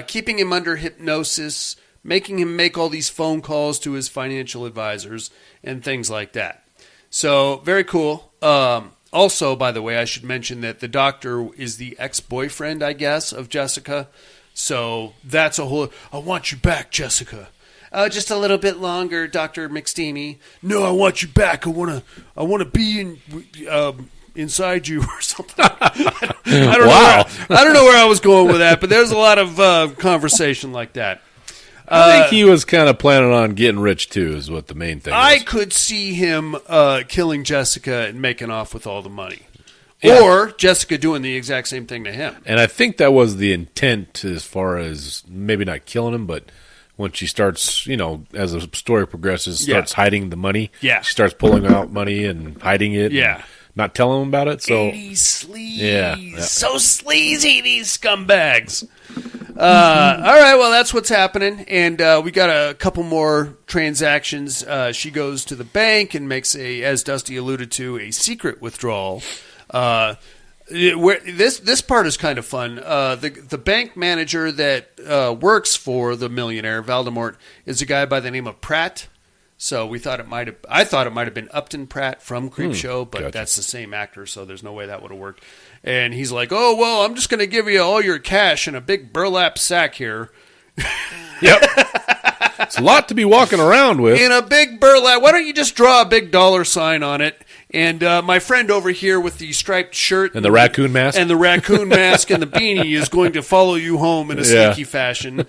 keeping him under hypnosis, making him make all these phone calls to his financial advisors, and things like that. So, very cool. Also, by the way, I should mention that the doctor is the ex-boyfriend, I guess, of Jessica. So that's a whole, I want you back, Jessica. Just a little bit longer, Dr. McSteamy. No, I want you back. I want to be inside you or something. I don't know where I was going with that, but there's a lot of conversation like that. I think he was kind of planning on getting rich, too, is what the main thing I is. could see him killing Jessica and making off with all the money. Yeah. Or Jessica doing the exact same thing to him. And I think that was the intent as far as maybe not killing him, but when she starts, as the story progresses, starts hiding the money. Yeah. She starts pulling out money and hiding it. Yeah. And not telling him about it. So 80s sleaze. Yeah. So sleazy, these scumbags. All right, well, that's what's happening. And we got a couple more transactions. She goes to the bank and makes as Dusty alluded to, a secret withdrawal. This part is kind of fun. The bank manager that works for the millionaire Voldemort is a guy by the name of Pratt. So I thought it might have been Upton Pratt from Creepshow, but That's the same actor, so there's no way that would have worked. And he's like, "Oh well, I'm just going to give you all your cash in a big burlap sack here." Yep, it's a lot to be walking around with. In a big burlap. Why don't you just draw a big $sign on it? And my friend over here with the striped shirt and the raccoon mask and the beanie is going to follow you home in a sneaky fashion.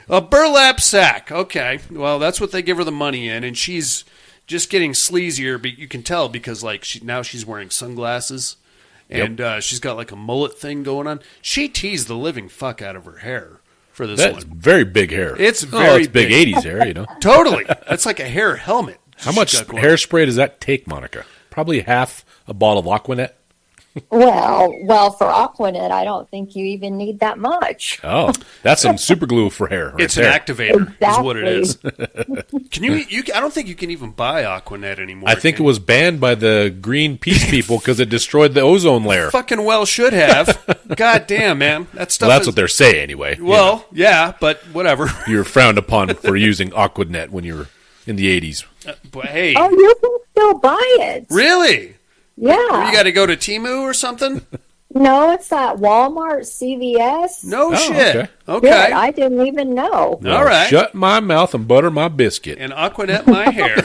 A burlap sack. Okay, well that's what they give her the money in, and she's just getting sleazier. But you can tell because now she's wearing sunglasses, and she's got like a mullet thing going on. She teased the living fuck out of her hair for this one. That's very big hair. It's very big 80s hair, Totally. That's like a hair helmet. How much hairspray does that take, Monica? Probably half a bottle of Aquanet. Well, for Aquanet, I don't think you even need that much. Oh, that's some super glue for hair. Right it's there. An activator, is what it is. Can you? I don't think you can even buy Aquanet anymore. I think it was banned by the Greenpeace people because it destroyed the ozone layer. Fucking well should have. God damn, man, that stuff. Well, that's what they're saying anyway. Well, yeah, but whatever. You're frowned upon for using Aquanet when you're in the 80s. But hey, oh, you can still buy it. Really? Yeah. You got to go to Temu or something? No, it's at Walmart, CVS. No shit. Okay. Good. I didn't even know. Well, all right. Shut my mouth and butter my biscuit. And Aquanet my hair.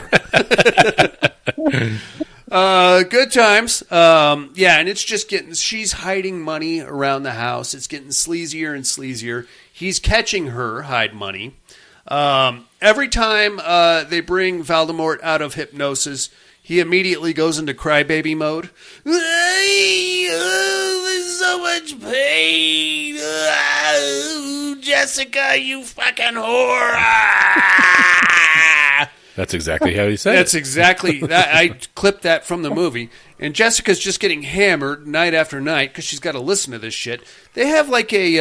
Good times. Yeah, and it's just she's hiding money around the house. It's getting sleazier and sleazier. He's catching her hide money. Every time they bring Voldemort out of hypnosis, he immediately goes into crybaby mode. There's so much pain. Jessica, you fucking whore. That's exactly how he said That's exactly that. I clipped that from the movie. And Jessica's just getting hammered night after night because she's got to listen to this shit. They have like a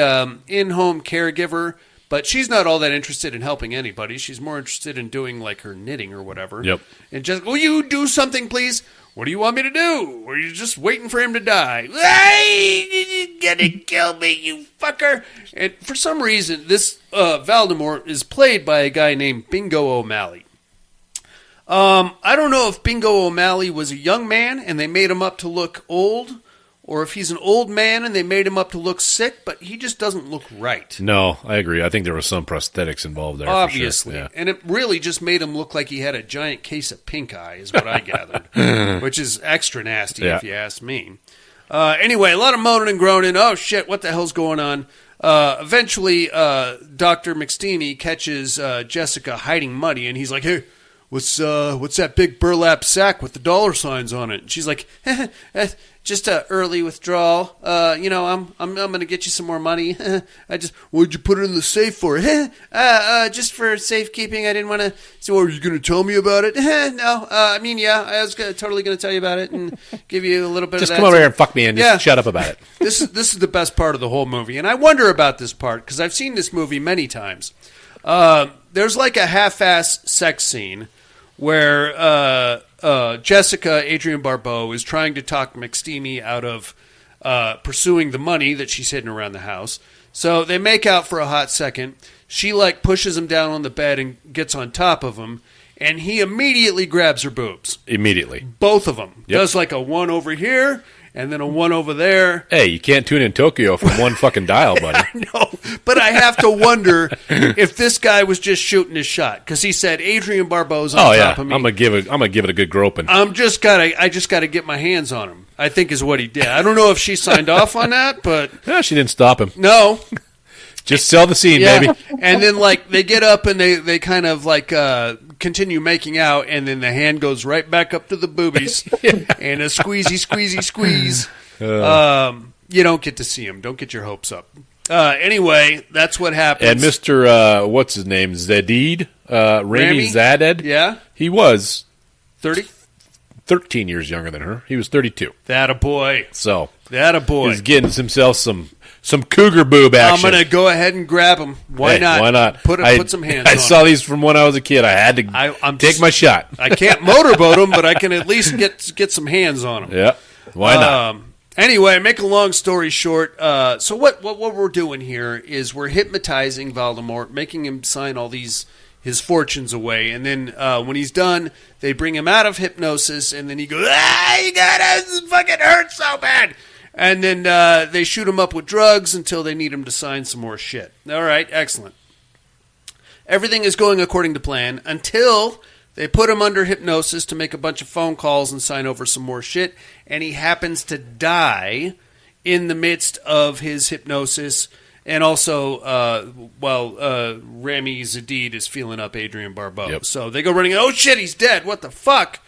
in-home caregiver, but she's not all that interested in helping anybody. She's more interested in doing like her knitting or whatever. Yep. And just, will you do something, please? what do you want me to do? Or you just waiting for him to die? Hey, you're gonna kill me, you fucker. And for some reason, this Voldemort is played by a guy named Bingo O'Malley. I don't know if Bingo O'Malley was a young man and they made him up to look old, or if he's an old man and they made him up to look sick, but he just doesn't look right. No, I agree. I think there was some prosthetics involved there. Obviously. For sure. Yeah. And it really just made him look like he had a giant case of pink eye, is what I gathered, which is extra nasty if you ask me. Anyway, a lot of moaning and groaning. Oh, shit, what the hell's going on? Eventually, Dr. McSteamy catches Jessica hiding money, and he's like, hey, what's that big burlap sack with the dollar signs on it? And she's like, just a early withdrawal. I'm gonna get you some more money. What'd you put it in the safe for? Just for safekeeping. I didn't want to. So, are you gonna tell me about it? No. I was totally gonna tell you about it and give you a little bit. Just of that. come over here and fuck me and just shut up about it. This is the best part of the whole movie, and I wonder about this part because I've seen this movie many times. There's like a half-ass sex scene where Jessica, Adrienne Barbeau, is trying to talk McSteamy out of pursuing the money that she's hidden around the house. So they make out for a hot second. She pushes him down on the bed and gets on top of him, and he immediately grabs her boobs. Immediately. Both of them. Yep. Does a one over here and then a one over there. Hey, you can't tune in Tokyo from one fucking dial, buddy. I know, but I have to wonder if this guy was just shooting his shot because he said Adrienne Barbeau's on top of me. I'm gonna give it a good groping. I just gotta get my hands on him, I think is what he did. I don't know if she signed off on that, but she didn't stop him. No. Just sell the scene, baby. And then they get up and they kind of continue making out, and then the hand goes right back up to the boobies and a squeeze. You don't get to see him. Don't get your hopes up. Anyway, that's what happens. And Mr. What's his name? Zadid? Rami Zaded? Yeah. He was 13 years younger than her. He was 32. That a boy. So that a boy. He's getting himself some cougar boob action. I'm going to go ahead and grab him. Why not? Why not? Put some hands on him. I saw these from when I was a kid. I had to take my shot. I can't motorboat him, but I can at least get some hands on him. Yeah. Why not? Anyway, make a long story short, so what we're doing here is we're hypnotizing Voldemort, making him sign all his fortunes away, and then when he's done, they bring him out of hypnosis, and then he goes, this fucking hurts so bad. And then they shoot him up with drugs until they need him to sign some more shit. All right, excellent. Everything is going according to plan until they put him under hypnosis to make a bunch of phone calls and sign over some more shit, and he happens to die in the midst of his hypnosis. And also, Rami Zadid is feeling up Adrienne Barbeau. Yep. So they go running, oh shit, he's dead, what the fuck?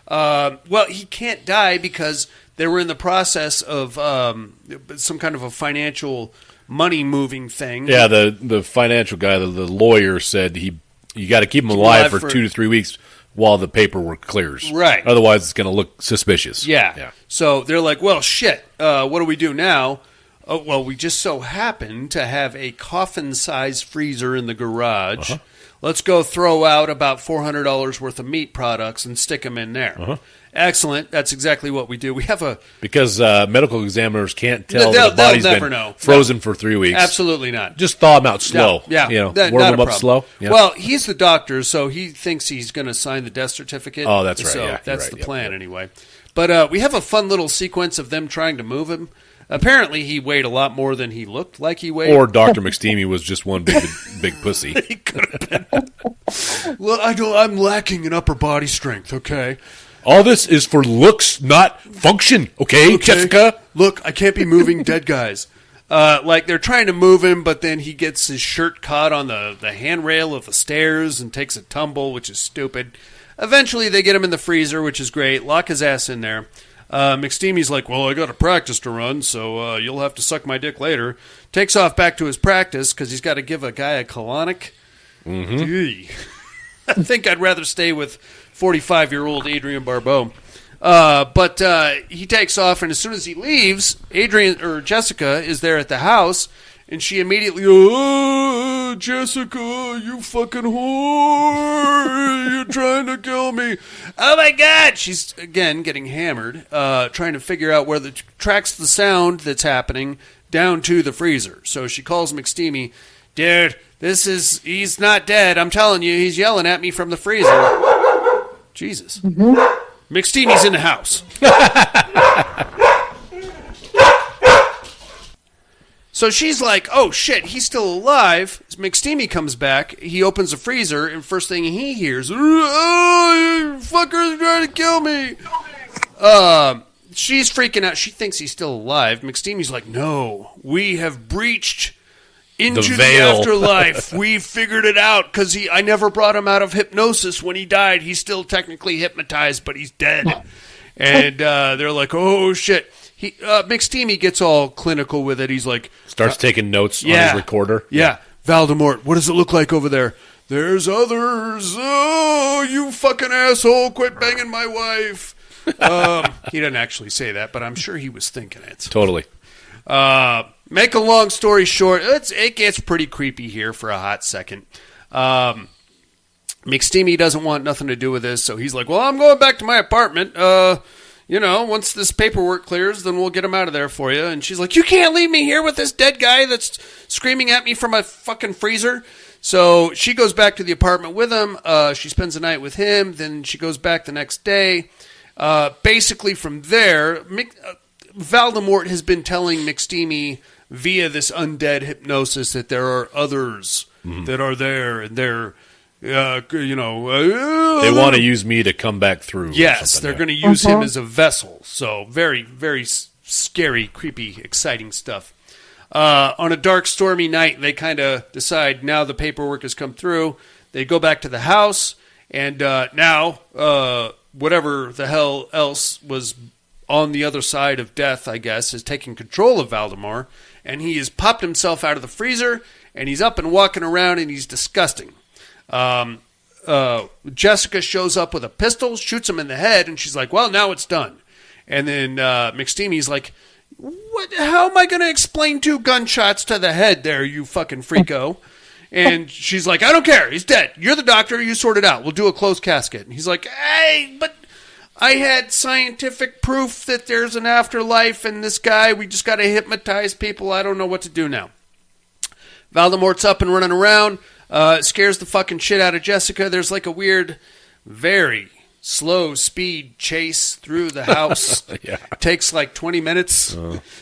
He can't die because they were in the process of some kind of a financial money-moving thing. Yeah, the financial guy, the lawyer said you got to keep him alive for 2 to 3 weeks while the paperwork clears. Right. Otherwise, it's going to look suspicious. Yeah. So they're like, well, shit, what do we do now? Oh, well, we just so happen to have a coffin-sized freezer in the garage. Uh-huh. Let's go throw out about $400 worth of meat products and stick them in there. Uh-huh. Excellent. That's exactly what we do. We have because medical examiners can't tell that the body's been frozen for 3 weeks. Absolutely not. Just thaw them out slow. No, yeah. Warm them up slow. Yeah. Well, he's the doctor, so he thinks he's going to sign the death certificate. Oh, that's right. So that's the plan anyway. But we have a fun little sequence of them trying to move him. Apparently, he weighed a lot more than he looked like he weighed. Or Dr. McSteamy was just one big pussy. He could have been. Well, I'm lacking in upper body strength, okay? All this is for looks, not function, okay, Jessica? Look, I can't be moving dead guys. They're trying to move him, but then he gets his shirt caught on the handrail of the stairs and takes a tumble, which is stupid. Eventually, they get him in the freezer, which is great. Lock his ass in there. McSteamy's like, well, I got a practice to run, so you'll have to suck my dick later. Takes off back to his practice because he's got to give a guy a colonic. Mm-hmm. I think I'd rather stay with 45-year-old Adrienne Barbeau. But he takes off, and as soon as he leaves, Jessica is there at the house, and she immediately goes, Jessica, you fucking whore, you're trying to kill me. Oh my God. She's, again, getting hammered, trying to figure out where tracks the sound that's happening down to the freezer. So she calls McSteamy, dude, he's not dead. I'm telling you, he's yelling at me from the freezer. Jesus. Mm-hmm. McSteamy's in the house. So she's like, oh shit, he's still alive. McSteamy comes back. He opens the freezer, and first thing he hears, oh, you fucker's trying to kill me. She's freaking out. She thinks he's still alive. McSteamy's like, no, we have breached into the afterlife. We figured it out because I never brought him out of hypnosis when he died. He's still technically hypnotized, but he's dead. And they're like, oh shit. McSteamy gets all clinical with it. He's like... Starts taking notes on his recorder. Yeah. Voldemort, what does it look like over there? There's others. Oh, you fucking asshole. Quit banging my wife. He didn't actually say that, but I'm sure he was thinking it. Totally. Make a long story short, it gets pretty creepy here for a hot second. McSteamy doesn't want nothing to do with this, so he's like, well, I'm going back to my apartment. Once this paperwork clears, then we'll get him out of there for you. And she's like, you can't leave me here with this dead guy that's screaming at me from a fucking freezer. So she goes back to the apartment with him. She spends the night with him. Then she goes back the next day. Basically from there, Voldemort has been telling McSteamy via this undead hypnosis that there are others that are there, and they're... they want to use me to come back through. Yes, they're going to use him as a vessel. So very, very scary, creepy, exciting stuff. On a dark, stormy night, they kind of decide now the paperwork has come through. They go back to the house, and now whatever the hell else was on the other side of death, I guess, is taking control of Voldemort, and he has popped himself out of the freezer, and he's up and walking around, and he's disgusting. Jessica shows up with a pistol, shoots him in the head, and she's like, well, now it's done. And then McSteamy's like, what? How am I going to explain 2 gunshots to the head there, you fucking freako? And she's like, I don't care. He's dead. You're the doctor. You sort it out. We'll do a closed casket. And he's like, hey, but I had scientific proof that there's an afterlife, and this guy, we just got to hypnotize people. I don't know what to do now. Voldemort's up and running around. It scares the fucking shit out of Jessica. There's like a weird, very slow speed chase through the house. Yeah. It takes like 20 minutes.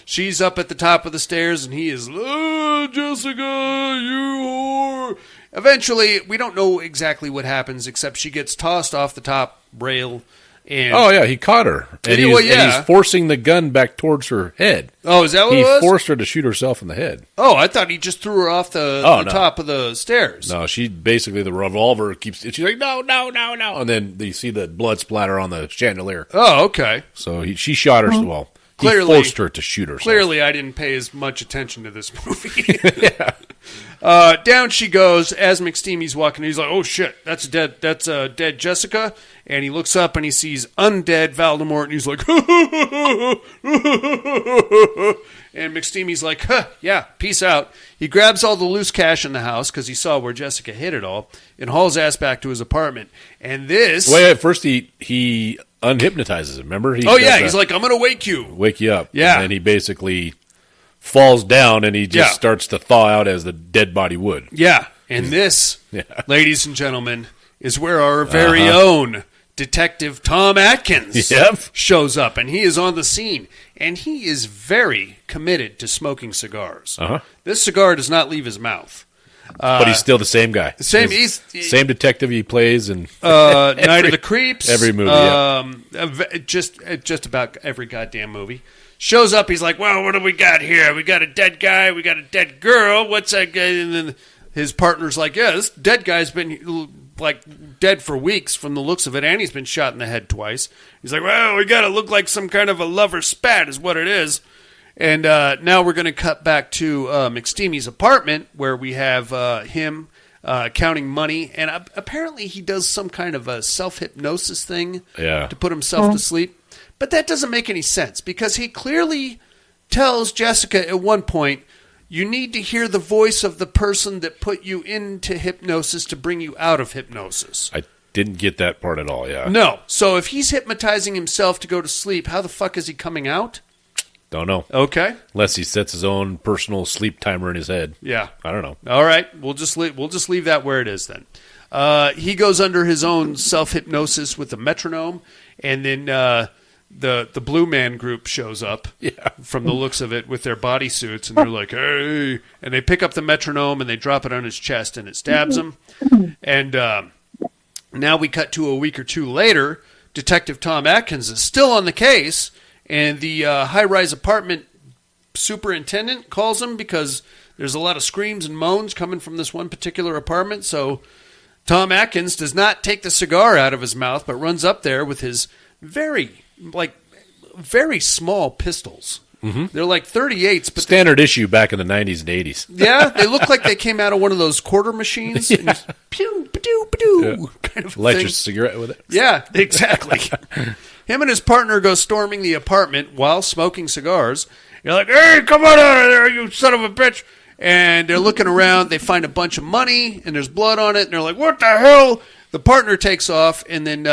She's up at the top of the stairs, and he is, Jessica, you whore. Eventually, we don't know exactly what happens, except she gets tossed off the top rail. And he caught her. And he's forcing the gun back towards her head. Oh, is that what it was? He forced her to shoot herself in the head. Oh, I thought he just threw her off the top of the stairs. No, she basically, the revolver she's like, no. And then you see the blood splatter on the chandelier. Oh, okay. So she shot her, he forced her to shoot herself. Clearly, I didn't pay as much attention to this movie. Down she goes as McSteamy's walking. He's like, "Oh shit, that's dead Jessica." And he looks up and he sees undead Voldemort, and he's like, and McSteamy's like, huh, yeah, peace out. He grabs all the loose cash in the house because he saw where Jessica hid it all, and hauls ass back to his apartment. And this, first he unhypnotizes him. Remember? He's like, I'm gonna wake you up. Yeah, and he basically falls down, and he just starts to thaw out as the dead body would. Yeah, and this, ladies and gentlemen, is where our very own Detective Tom Atkins shows up, and he is on the scene, and he is very committed to smoking cigars. This cigar does not leave his mouth. But he's still the same guy. Same detective he plays in Night of the Creeps. Every movie, just about every goddamn movie. Shows up, he's like, well, what do we got here? We got a dead guy, we got a dead girl, what's that guy? And then his partner's like, yeah, this dead guy's been like dead for weeks from the looks of it, and he's been shot in the head twice. He's like, well, we got to look like some kind of a lover spat is what it is. And now we're going to cut back to McSteamy's apartment where we have him counting money, and apparently he does some kind of a self-hypnosis thing to put himself to sleep. But that doesn't make any sense because he clearly tells Jessica at one point, you need to hear the voice of the person that put you into hypnosis to bring you out of hypnosis. I didn't get that part at all, yeah. No. So if he's hypnotizing himself to go to sleep, how the fuck is he coming out? Don't know. Okay. Unless he sets his own personal sleep timer in his head. Yeah. I don't know. All right. We'll just leave that where it is then. He goes under his own self-hypnosis with the metronome, and then the Blue Man Group shows up from the looks of it with their bodysuits, and they're like, hey, and they pick up the metronome and they drop it on his chest, and it stabs him. And now we cut to a week or two later. Detective Tom Atkins is still on the case, and the high-rise apartment superintendent calls him because there's a lot of screams and moans coming from this one particular apartment. So Tom Atkins does not take the cigar out of his mouth, but runs up there with his very small pistols. Mm-hmm. They're like 38s. But standard issue back in the 90s and 80s. Yeah, they look like they came out of one of those quarter machines. Yeah. And just, pew, ba-doo, ba-doo, kind of light thing. your cigarette with it. Yeah, exactly. Him and his partner go storming the apartment while smoking cigars. You're like, hey, come on out of there, you son of a bitch. And they're looking around. They find a bunch of money, and there's blood on it. And they're like, what the hell? The partner takes off, and then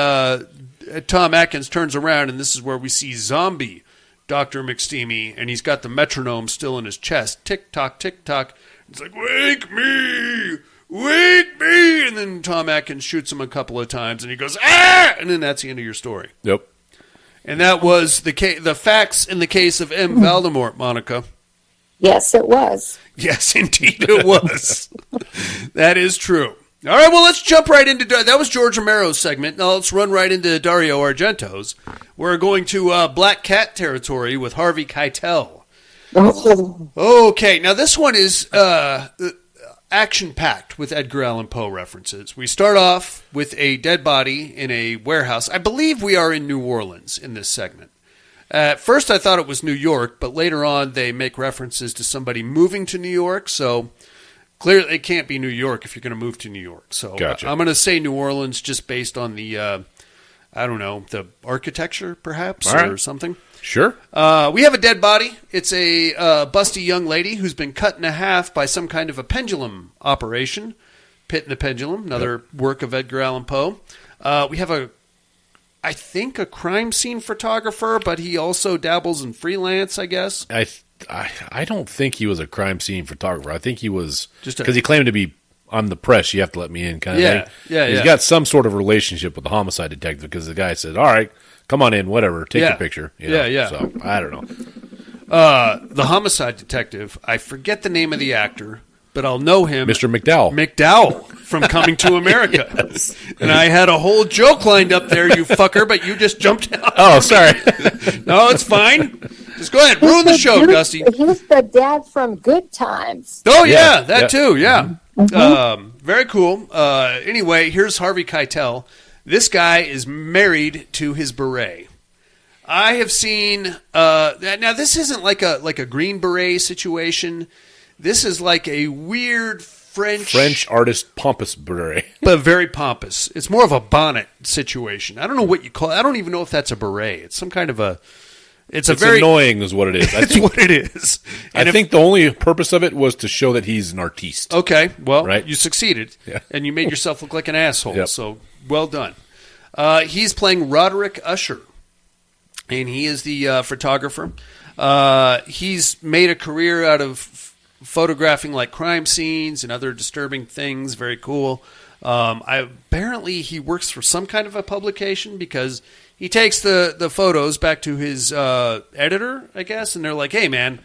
Tom Atkins turns around, and this is where we see zombie Dr. McSteamy, and he's got the metronome still in his chest. Tick-tock, tick-tock. It's like, wake me! Wake me! And then Tom Atkins shoots him a couple of times, and he goes, ah! And then that's the end of your story. Yep. And that was the facts in the case of M. Voldemort, Monica. Yes, it was. Yes, indeed it was. That is true. All right, well, let's jump right into... That was George Romero's segment. Now let's run right into Dario Argento's. We're going to Black Cat territory with Harvey Keitel. Okay, now this one is action-packed with Edgar Allan Poe references. We start off with a dead body in a warehouse. I believe we are in New Orleans in this segment. At first I thought it was New York, but later on they make references to somebody moving to New York, so... Clearly, it can't be New York if you're going to move to New York. So gotcha. I'm going to say New Orleans just based on the, I don't know, the architecture perhaps or something. Sure. We have a dead body. It's a busty young lady who's been cut in half by some kind of a pendulum operation. Pit and the Pendulum, another work of Edgar Allan Poe. We have I think a crime scene photographer, but he also dabbles in freelance, I guess. I don't think he was a crime scene photographer. I think he was because he claimed to be on the press. You have to let me in, kind of thing. Yeah, He's got some sort of relationship with the homicide detective because the guy said, "All right, come on in, whatever, take your picture." You know? Yeah. So I don't know. The homicide detective. I forget the name of the actor, but I'll know him, Mr. McDowell. McDowell from Coming to America. Yes. And I had a whole joke lined up there, you fucker, but you just jumped out. Oh, sorry. No, it's fine. Just go ahead, ruin the show, Dusty. He's the dad from Good Times. Oh, yeah, that too, yeah. Mm-hmm. Very cool. Anyway, here's Harvey Keitel. This guy is married to his beret. I have seen... now, this isn't like a Green Beret situation. This is like a weird French artist pompous beret. But very pompous. It's more of a bonnet situation. I don't know what you call it. I don't even know if that's a beret. It's some kind of a... It's very annoying is what it is. It's what it is. And I think the only purpose of it was to show that he's an artiste. Okay, well, right? You succeeded. Yeah. And you made yourself look like an asshole. Yep. So, well done. He's playing Roderick Usher. And he is the photographer. He's made a career out of photographing like crime scenes and other disturbing things. Very cool. Apparently he works for some kind of a publication because he takes the photos back to his editor, I guess, and they're like, hey, man,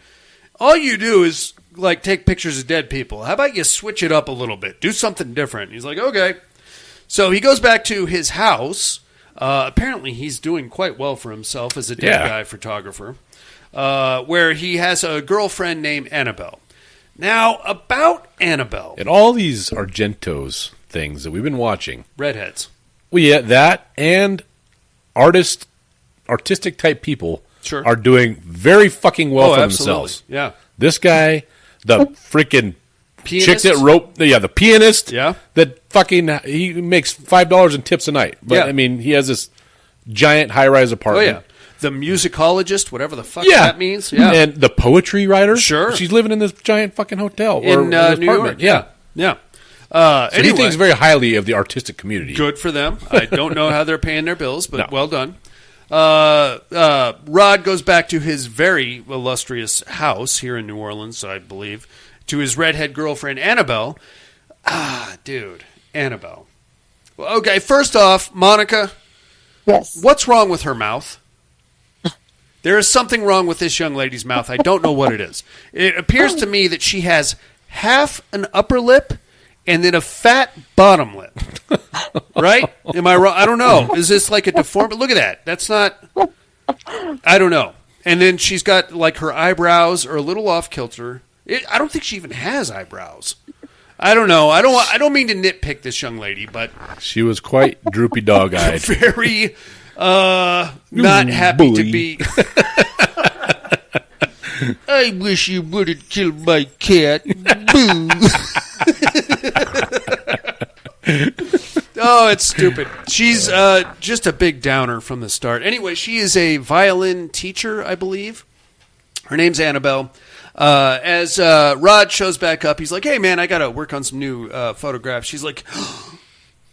all you do is like take pictures of dead people. How about you switch it up a little bit? Do something different. He's like, okay. So he goes back to his house. Apparently he's doing quite well for himself as a dead guy photographer, where he has a girlfriend named Annabelle. Now, about Annabelle. And all these Argento's things that we've been watching. Redheads. Well, yeah, that and artistic type people are doing very fucking well for themselves. Yeah. This guy, the freaking pianist? chick that wrote, the pianist, yeah, that fucking, he makes $5 in tips a night. But, I mean, he has this giant high-rise apartment. Oh, yeah. the musicologist, whatever the fuck that means. Yeah. And the poetry writer. Sure. She's living in this giant fucking hotel. In New York. Yeah. Yeah. So anyway, he thinks very highly of the artistic community. Good for them. I don't know how they're paying their bills, but well done. Rod goes back to his very illustrious house here in New Orleans, I believe, to his redhead girlfriend, Annabelle. Dude, Annabelle. Well, okay, first off, Monica. Yes. What's wrong with her mouth? There is something wrong with this young lady's mouth. I don't know what it is. It appears to me that she has half an upper lip and then a fat bottom lip. Right? Am I wrong? I don't know. Is this like a deformed? Look at that. That's not... I don't know. And then she's got like her eyebrows are a little off kilter. I don't think she even has eyebrows. I don't know. I don't mean to nitpick this young lady, but... She was quite droopy dog-eyed. Very not happy to be... I wish you wouldn't kill my cat. Boo. Oh, it's stupid. She's just a big downer from the start. Anyway, she is a violin teacher, I believe. Her name's Annabelle. As Rod shows back up, he's like, hey, man, I got to work on some new photographs. She's like,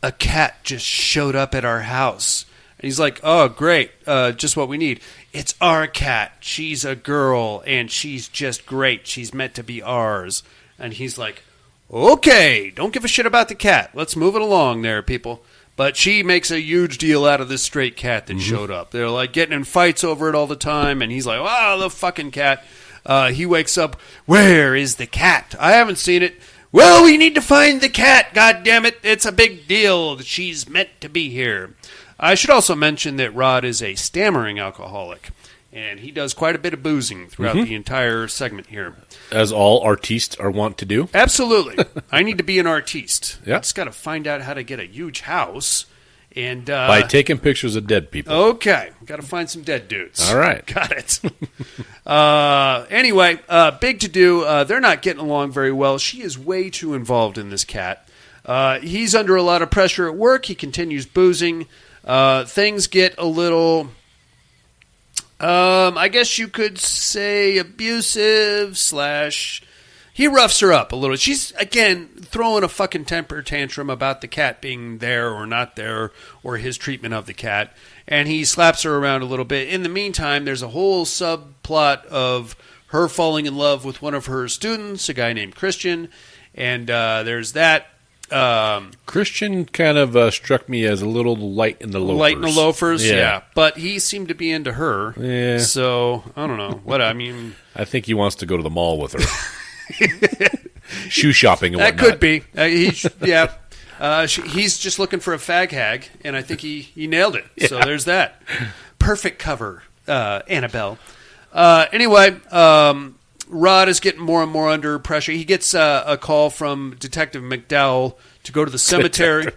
a cat just showed up at our house. And he's like, oh, great, just what we need. It's our cat. She's a girl, and she's just great. She's meant to be ours. And he's like, okay, don't give a shit about the cat. Let's move it along there, people. But she makes a huge deal out of this stray cat that showed up. They're like getting in fights over it all the time, and he's like, wow, the fucking cat. He wakes up, where is the cat? I haven't seen it. Well, we need to find the cat, goddammit. It's a big deal. She's meant to be here. I should also mention that Rod is a stammering alcoholic, and he does quite a bit of boozing throughout the entire segment here. As all artistes are wont to do. Absolutely. I need to be an artiste. Yeah. I just got to find out how to get a huge house. And by taking pictures of dead people. Okay. Got to find some dead dudes. All right. Got it. Anyway, big to do. They're not getting along very well. She is way too involved in this cat. He's under a lot of pressure at work. He continues boozing. Things get a little... I guess you could say abusive / he roughs her up a little. She's, again, throwing a fucking temper tantrum about the cat being there or not there or his treatment of the cat. And he slaps her around a little bit. In the meantime, there's a whole subplot of her falling in love with one of her students, a guy named Christian. And there's that. Christian kind of struck me as a little light in the loafers. Light in the loafers, yeah. But he seemed to be into her. Yeah. So, I don't know. What I mean... I think he wants to go to the mall with her. Shoe shopping and whatnot. That could be. He's just looking for a fag hag, and I think he nailed it. Yeah. So there's that. Perfect cover, Annabelle. Anyway, Rod is getting more and more under pressure. He gets a call from Detective McDowell to go to the cemetery.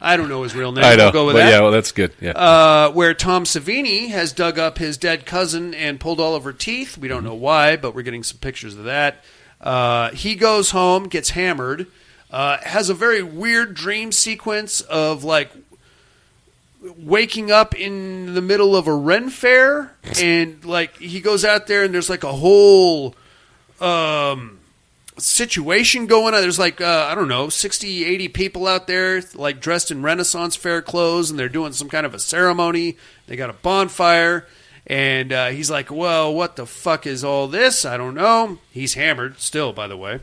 I don't know his real name. I know. We'll go with that. Yeah, well, that's good. Yeah. Where Tom Savini has dug up his dead cousin and pulled all of her teeth. We don't know why, but we're getting some pictures of that. He goes home, gets hammered, has a very weird dream sequence of like waking up in the middle of a Ren fair, and like he goes out there and there's like a whole situation going on. There's like, I don't know, 60, 80 people out there like dressed in Renaissance fair clothes, and they're doing some kind of a ceremony. They got a bonfire. And he's like, well, what the fuck is all this? I don't know. He's hammered still, by the way.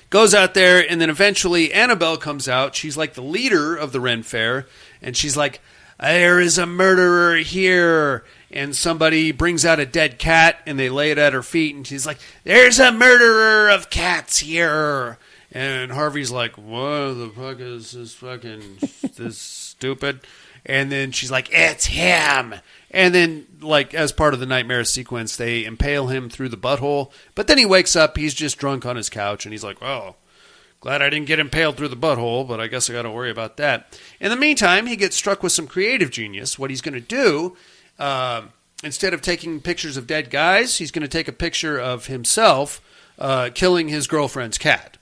Goes out there, and then eventually Annabelle comes out. She's like the leader of the Ren Fair, and she's like, there is a murderer here. And somebody brings out a dead cat, and they lay it at her feet, and she's like, there's a murderer of cats here. And Harvey's like, what the fuck is this fucking this stupid? And then she's like, it's him. And then, like, as part of the nightmare sequence, they impale him through the butthole. But then he wakes up, he's just drunk on his couch, and he's like, well, glad I didn't get impaled through the butthole, but I guess I got to worry about that. In the meantime, he gets struck with some creative genius. What he's going to do, instead of taking pictures of dead guys, he's going to take a picture of himself killing his girlfriend's cat.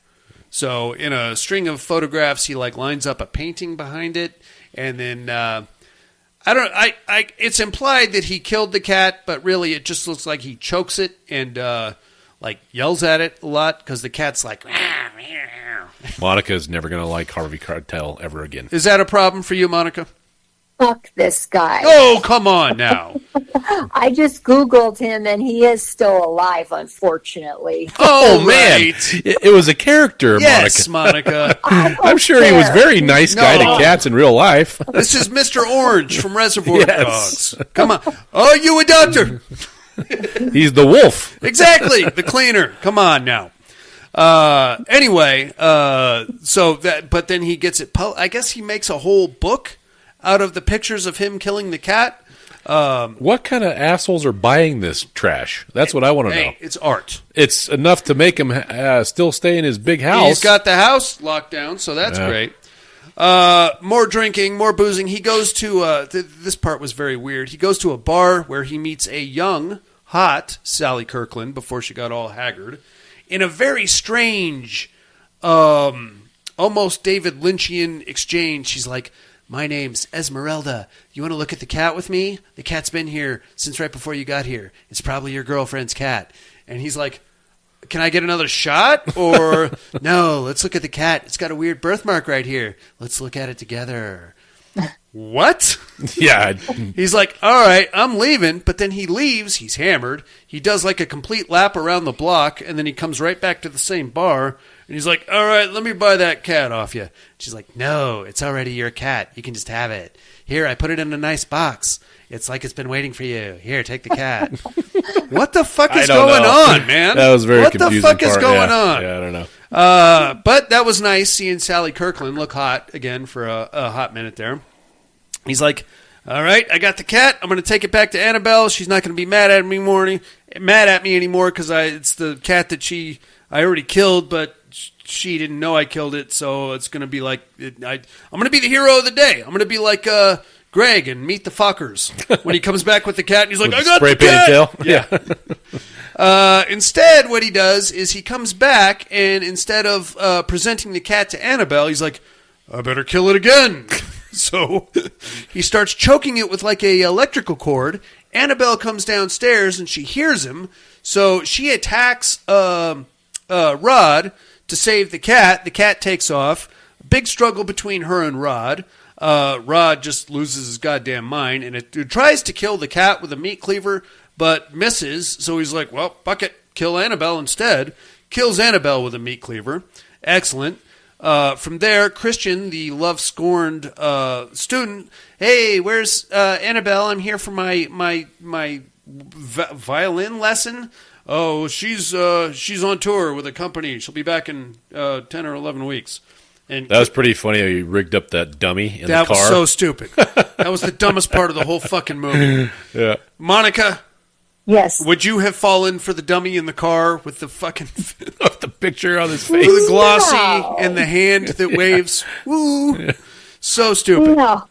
So in a string of photographs, he, like, lines up a painting behind it, and then... I don't. It's implied that he killed the cat, but really, it just looks like he chokes it and like yells at it a lot because the cat's like. Monica's never going to like Harvey Keitel ever again. Is that a problem for you, Monica? Fuck this guy. Oh, come on now. I just Googled him, and he is still alive, unfortunately. Oh, man. It was a character, yes, Monica. I'm sure he was a very nice guy to cats in real life. This is Mr. Orange from Reservoir Dogs. Come on. Oh, you a doctor. He's the wolf. Exactly. The cleaner. Come on now. Anyway, but then he gets it. I guess he makes a whole book out of the pictures of him killing the cat. What kind of assholes are buying this trash? That's what I want to know. It's art. It's enough to make him still stay in his big house. He's got the house locked down, so that's great. More drinking, more boozing. He goes to, this part was very weird. He goes to a bar where he meets a young, hot Sally Kirkland before she got all haggard in a very strange, almost David Lynchian exchange. She's like, my name's Esmeralda. You want to look at the cat with me? The cat's been here since right before you got here. It's probably your girlfriend's cat. And he's like, can I get another shot? Or, no, let's look at the cat. It's got a weird birthmark right here. Let's look at it together. What? Yeah. He's like, all right, I'm leaving. But then he leaves. He's hammered. He does like a complete lap around the block. And then he comes right back to the same bar. And he's like, all right, let me buy that cat off you. She's like, no, it's already your cat. You can just have it. Here, I put it in a nice box. It's like it's been waiting for you. Here, take the cat. What the fuck is going on, man? That was very confusing. What the fuck is going on? Yeah, I don't know. But that was nice seeing Sally Kirkland look hot again for a hot minute there. He's like, all right, I got the cat. I'm going to take it back to Annabelle. She's not going to be mad at me anymore because it's the cat that I already killed, but she didn't know I killed it, so it's going to be like I'm going to be the hero of the day. I'm going to be like Greg and Meet the Fockers when he comes back with the cat and he's like, I got the cat. Yeah. Instead, what he does is he comes back and instead of presenting the cat to Annabelle, he's like, I better kill it again. So he starts choking it with like a electrical cord. Annabelle comes downstairs and she hears him, so she attacks Rod to save the cat. The cat takes off. Big struggle between her and Rod. Rod just loses his goddamn mind, and it tries to kill the cat with a meat cleaver, but misses. So he's like, well, fuck it, kill Annabelle instead. Kills Annabelle with a meat cleaver. Excellent. From there, Christian, the love-scorned student, hey, where's Annabelle? I'm here for my violin lesson. Oh, she's on tour with a company. She'll be back in 10 or 11 weeks. And that was pretty funny how you rigged up that dummy in the car. That was so stupid. That was the dumbest part of the whole fucking movie. Yeah. Monica? Yes. Would you have fallen for the dummy in the car with the fucking... the picture on his face? With the glossy and the hand that waves. Woo. So stupid. No.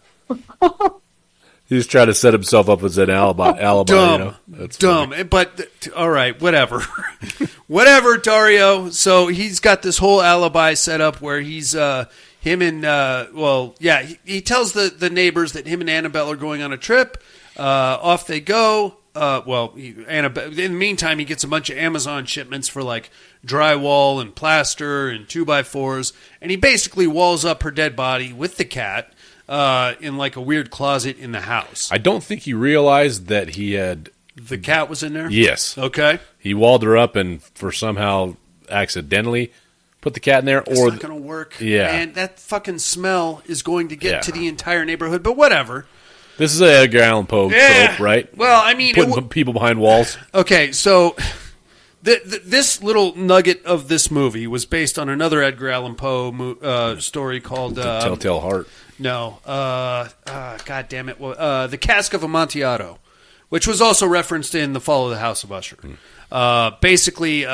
He's trying to set himself up as an alibi. Dumb. You know? That's dumb. Funny. But, all right, whatever. Whatever, Dario. So he's got this whole alibi set up where he's, him and, he tells the neighbors that him and Annabelle are going on a trip. Off they go. Annabelle, in the meantime, he gets a bunch of Amazon shipments for like drywall and plaster and 2x4s. And he basically walls up her dead body with the cat. In like a weird closet in the house. I don't think he realized that he had... The cat was in there? Yes. Okay. He walled her up and for somehow accidentally put the cat in there. It's not going to work. Yeah. And that fucking smell is going to get to the entire neighborhood, but whatever. This is an Edgar Allan Poe trope, right? Well, I mean... Putting people behind walls. Okay, so... This little nugget of this movie was based on another Edgar Allan Poe story called... The Telltale Heart. No. God damn it. The Cask of Amontillado, which was also referenced in The Fall of the House of Usher. Basically,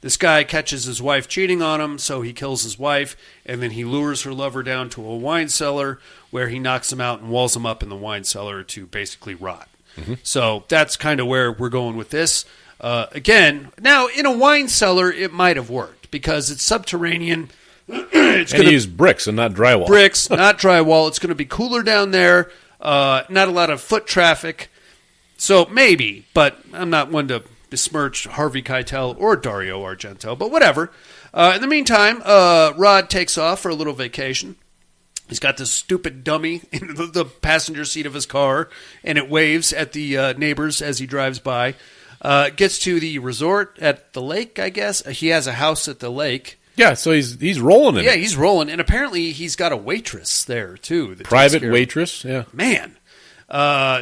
this guy catches his wife cheating on him, so he kills his wife, and then he lures her lover down to a wine cellar where he knocks him out and walls him up in the wine cellar to basically rot. Mm-hmm. So that's kind of where we're going with this. Again, now in a wine cellar, it might have worked because it's subterranean. It's going to use bricks and not drywall. Bricks, not drywall. It's going to be cooler down there. Not a lot of foot traffic. So maybe, but I'm not one to besmirch Harvey Keitel or Dario Argento, but whatever. In the meantime, Rod takes off for a little vacation. He's got this stupid dummy in the passenger seat of his car, and it waves at the neighbors as he drives by. Gets to the resort at the lake, I guess. He has a house at the lake. Yeah, so he's rolling in it. Yeah, he's rolling, and apparently he's got a waitress there, too. Private waitress, yeah. Man.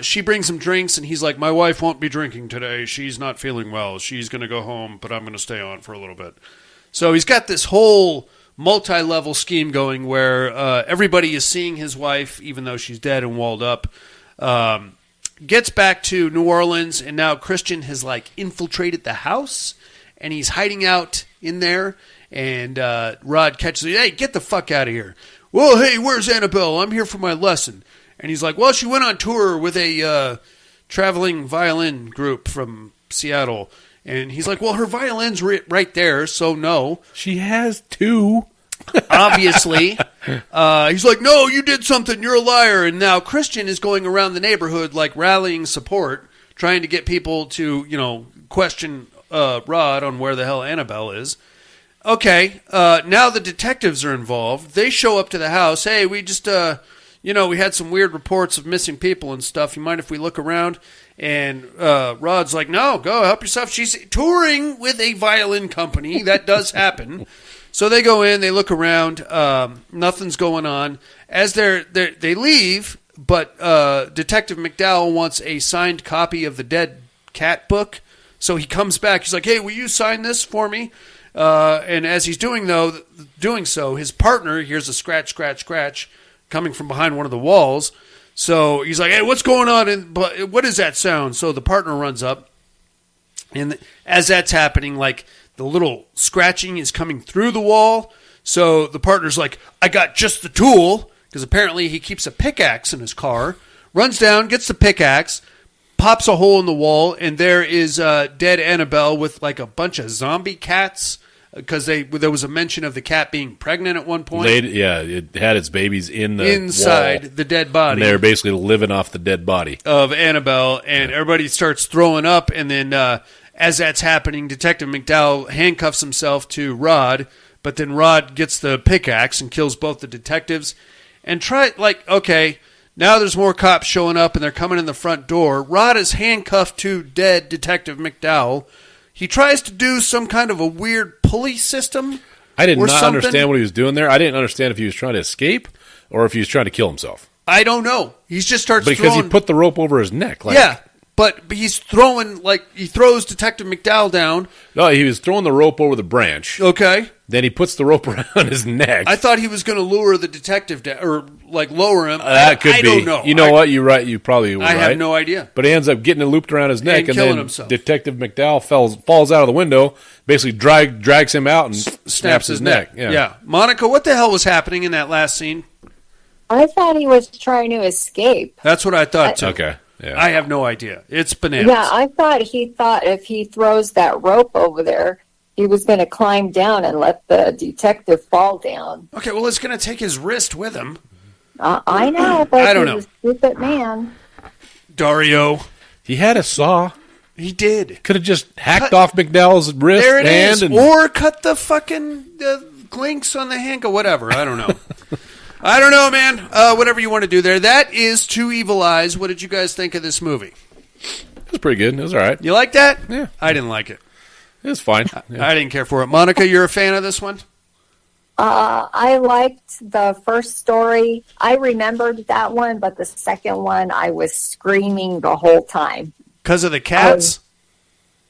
She brings him drinks, and he's like, my wife won't be drinking today. She's not feeling well. She's going to go home, but I'm going to stay on for a little bit. So he's got this whole multi-level scheme going where everybody is seeing his wife, even though she's dead and walled up. Gets back to New Orleans, and now Christian has like infiltrated the house, and he's hiding out in there. And Rod catches him. Hey, get the fuck out of here! Well, hey, where's Annabelle? I'm here for my lesson. And he's like, well, she went on tour with a traveling violin group from Seattle. And he's like, well, her violin's right there, so no. She has two. Obviously. He's like, no, you did something. You're a liar. And now Christian is going around the neighborhood like rallying support, trying to get people to, question Rod on where the hell Annabelle is. Okay, now the detectives are involved. They show up to the house. Hey, we just, we had some weird reports of missing people and stuff. You mind if we look around? And Rod's like, no, go help yourself. She's touring with a violin company. That does happen. So they go in, they look around. Nothing's going on. As they leave, but Detective McDowell wants a signed copy of the Dead Cat book. So he comes back. He's like, hey, will you sign this for me? And as he's doing so, his partner hears a scratch, scratch, scratch coming from behind one of the walls. So he's like, hey, what's going on? What is that sound? So the partner runs up. And as that's happening, like the little scratching is coming through the wall. So the partner's like, I got just the tool. Because apparently he keeps a pickaxe in his car. Runs down, gets the pickaxe, pops a hole in the wall. And there is dead Annabelle with like a bunch of zombie cats. Because there was a mention of the cat being pregnant at one point. It had its babies inside wall, the dead body. And they're basically living off the dead body of Annabelle, and everybody starts throwing up. And then, as that's happening, Detective McDowell handcuffs himself to Rod, but then Rod gets the pickaxe and kills both the detectives. And okay, now there's more cops showing up, and they're coming in the front door. Rod is handcuffed to dead Detective McDowell. He tries to do some kind of a weird pulley system. I did not understand what he was doing there. I didn't understand if he was trying to escape or if he was trying to kill himself. I don't know. He just starts because he put the rope over his neck. But he's throwing, he throws Detective McDowell down. No, he was throwing the rope over the branch. Okay. Then he puts the rope around his neck. I thought he was going to lure the detective down, or lower him. That could be. I don't know. You know what? You're right. You probably were right. I have no idea. But he ends up getting it looped around his neck, and killing then himself. Detective McDowell falls out of the window, basically drags him out and snaps his neck. Yeah. Monica, what the hell was happening in that last scene? I thought he was trying to escape. That's what I thought, too. Okay. Yeah. I have no idea. It's bananas. Yeah, I thought he thought if he throws that rope over there, he was going to climb down and let the detective fall down. Okay, well, it's going to take his wrist with him. I know, but I don't know. He's a stupid man. Dario. He had a saw. He did. Could have just hacked off McDowell's wrist. There it is. And or cut the fucking links on the hand or whatever. I don't know. I don't know, man. Whatever you want to do there. That is Two Evil Eyes. What did you guys think of this movie? It was pretty good. It was all right. You like that? Yeah. I didn't like it. It was fine. Yeah. I didn't care for it. Monica, you're a fan of this one? I liked the first story. I remembered that one, but the second one, I was screaming the whole time. Because of the cats?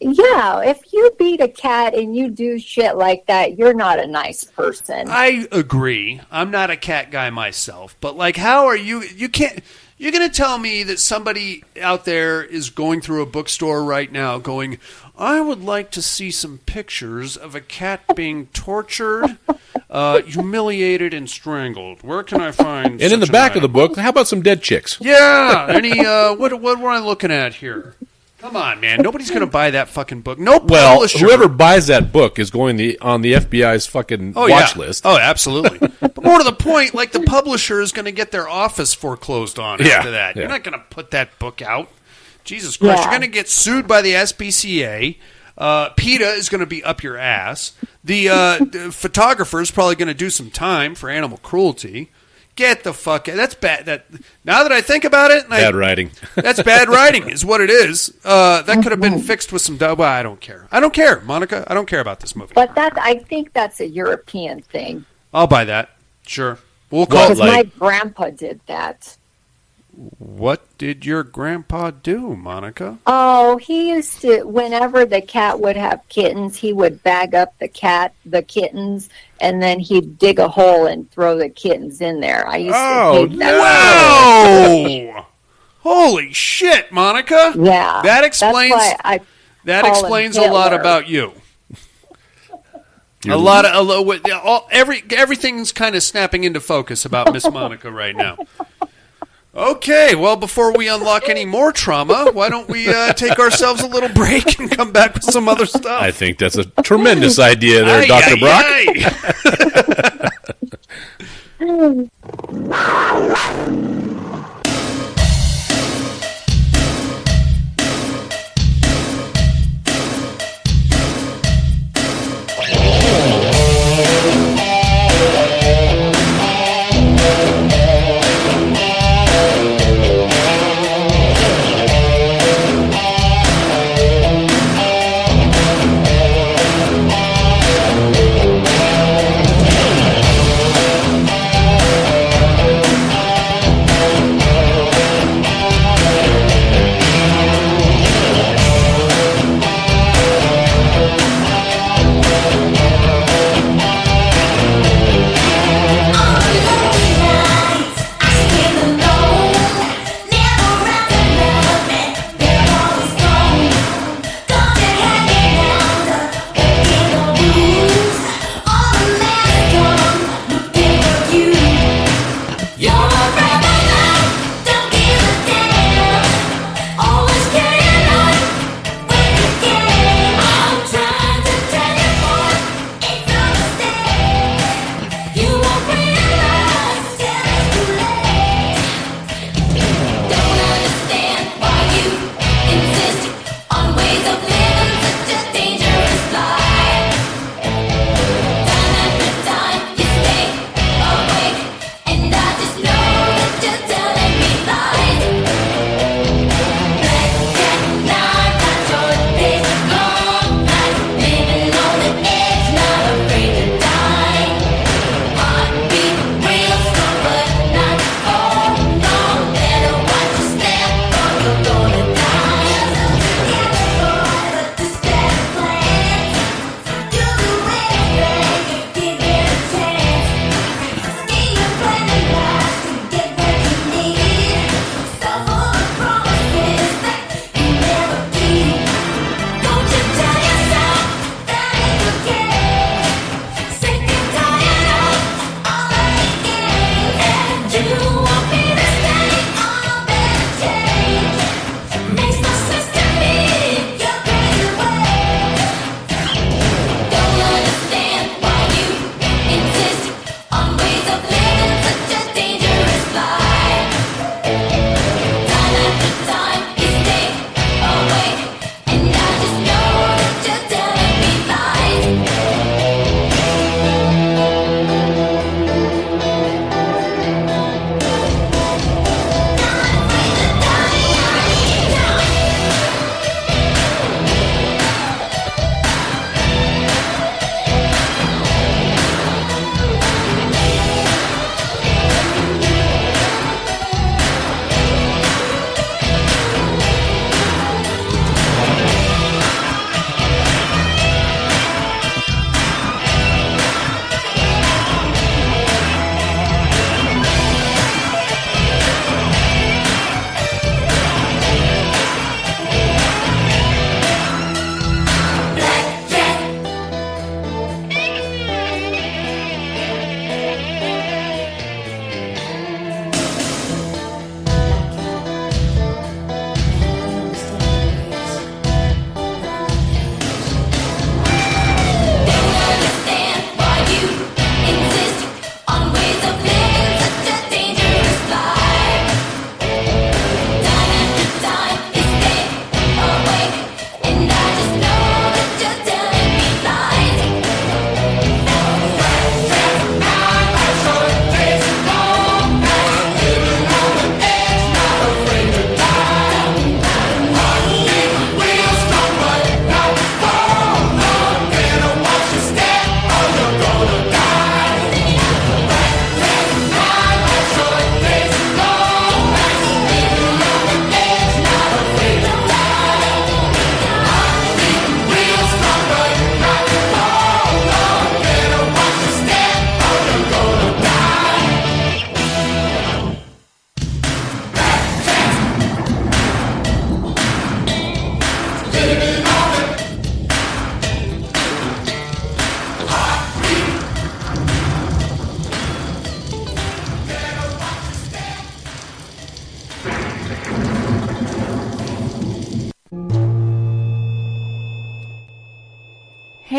Yeah, if you beat a cat and you do shit like that, you're not a nice person. I agree. I'm not a cat guy myself, but how are you can't, you're going to tell me that somebody out there is going through a bookstore right now going, I would like to see some pictures of a cat being tortured, humiliated, and strangled. Where can I find? And in the back of the book, how about some dead chicks? Yeah. What were I looking at here? Come on, man. Nobody's going to buy that fucking book. No Well, publisher. whoever buys that book is going on the FBI's fucking watch list. Oh, absolutely. But more to the point, like the publisher is going to get their office foreclosed on after that. You're not going to put that book out. Jesus Christ. You're going to get sued by the SPCA. PETA is going to be up your ass. The photographer is probably going to do some time for animal cruelty. Get the fuck out. That's bad. Now that I think about it. Bad writing. That's bad writing is what it is. That could have been fixed with some... Well, I don't care. I don't care, Monica. I don't care about this movie. But I think that's a European thing. I'll buy that. Sure. We'll call Because my grandpa did that. What did your grandpa do, Monica? Oh, he used to, whenever the cat would have kittens, he would bag up the kittens, and then he'd dig a hole and throw the kittens in there. I used to hate that. Wow! Holy shit, Monica! Yeah. That explains a lot Hitler. about you. Everything's kind of snapping into focus about Miss Monica right now. Okay, well, before we unlock any more trauma, why don't we take ourselves a little break and come back with some other stuff? I think that's a tremendous idea there, Dr. Brock.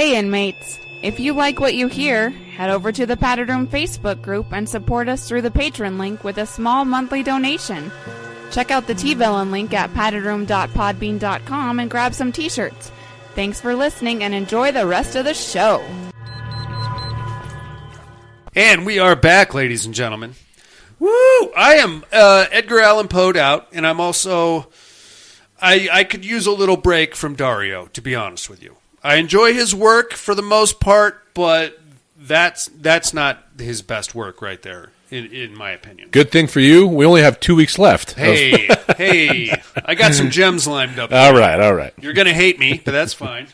Hey, inmates. If you like what you hear, head over to the Terrordome Facebook group and support us through the Patreon link with a small monthly donation. Check out the T-Villain link at terrordome.podbean.com and grab some t-shirts. Thanks for listening and enjoy the rest of the show. And we are back, ladies and gentlemen. Woo! I am Edgar Allan Poe'd out, and I'm also... I could use a little break from Dario, to be honest with you. I enjoy his work for the most part, but that's not his best work right there, in my opinion. Good thing for you, we only have 2 weeks left. Hey, I got some gems lined up. All right. You're going to hate me, but that's fine.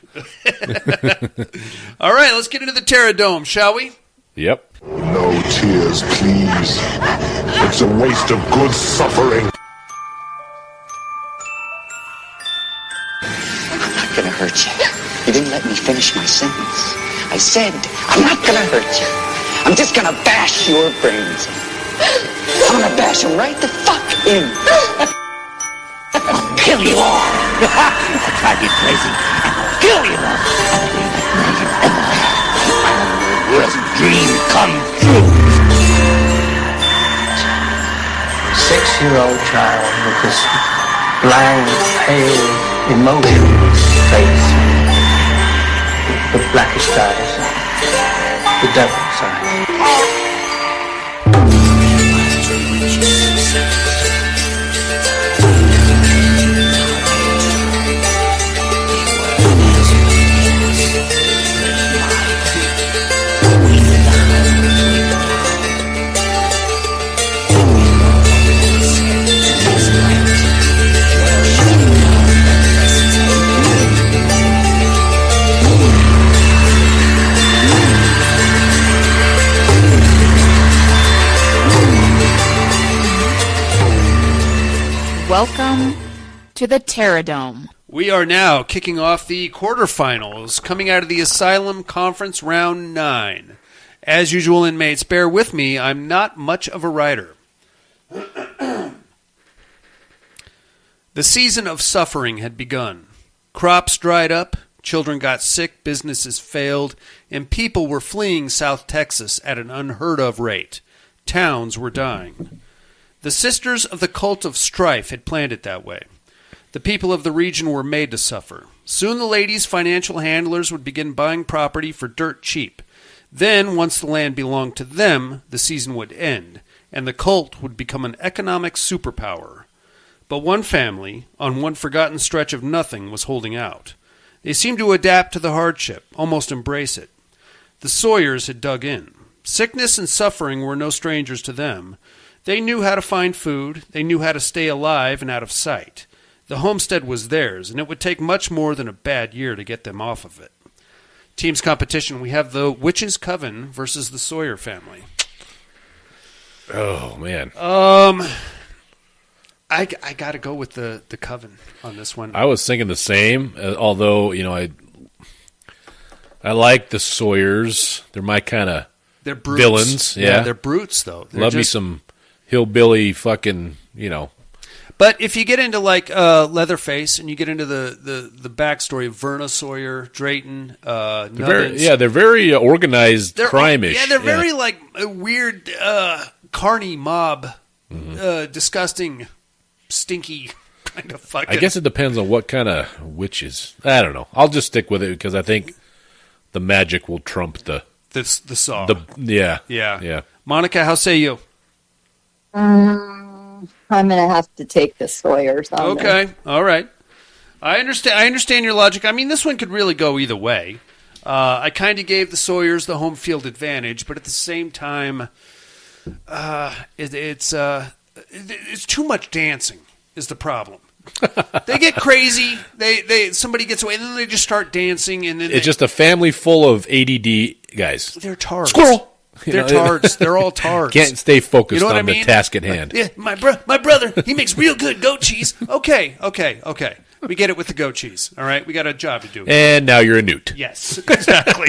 All right, let's get into the Terrordome, shall we? Yep. No tears, please. It's a waste of good suffering. I'm not gonna hurt you. You didn't let me finish my sentence. I said, I'm not gonna hurt you. I'm just gonna bash your brains in. I'm gonna bash them right the fuck in. I'll kill you all. I'll drive you crazy. I'll kill you all. My worst dream come true. 6-year-old child with this blank, pale, emotionless face, the blackest eyes, the devil's eyes. Welcome to the Terrordome. We are now kicking off the quarterfinals, coming out of the Asylum Conference Round 9. As usual, inmates, bear with me, I'm not much of a writer. The season of suffering had begun. Crops dried up, children got sick, businesses failed, and people were fleeing South Texas at an unheard-of rate. Towns were dying. The Sisters of the Cult of Strife had planned it that way. The people of the region were made to suffer. Soon the ladies' financial handlers would begin buying property for dirt cheap. Then, once the land belonged to them, the season would end, and the cult would become an economic superpower. But one family, on one forgotten stretch of nothing, was holding out. They seemed to adapt to the hardship, almost embrace it. The Sawyers had dug in. Sickness and suffering were no strangers to them. They knew how to find food, they knew how to stay alive and out of sight. The homestead was theirs, and it would take much more than a bad year to get them off of it. Teams competition, we have the Witches' Coven versus the Sawyer family. Oh, man. I got to go with the Coven on this one. I was thinking the same, although, I like the Sawyers. They're my kind of villains. Yeah, they're brutes, though. Love me some hillbilly fucking, But if you get into Leatherface and you get into the backstory of Verna Sawyer, Drayton, they're very organized crime-ish. Yeah, they're very a weird carny mob, disgusting, stinky kind of fucking. I guess it depends on what kind of witches. I don't know. I'll just stick with it because I think the magic will trump the saw. Yeah. Monica, how say you? I'm going to have to take the Sawyers on Okay, all right. I understand your logic. I mean, this one could really go either way. I kind of gave the Sawyers the home field advantage, but at the same time, it's too much dancing is the problem. They get crazy. Somebody gets away, and then they just start dancing, and then it's just a family full of ADD guys. They're tards. Squirrel. They're tards. They're all tards. Can't stay focused on the task at hand. Yeah, my brother, he makes real good goat cheese. Okay. We get it with the goat cheese. All right, we got a job to do. And now you're a newt. Yes, exactly.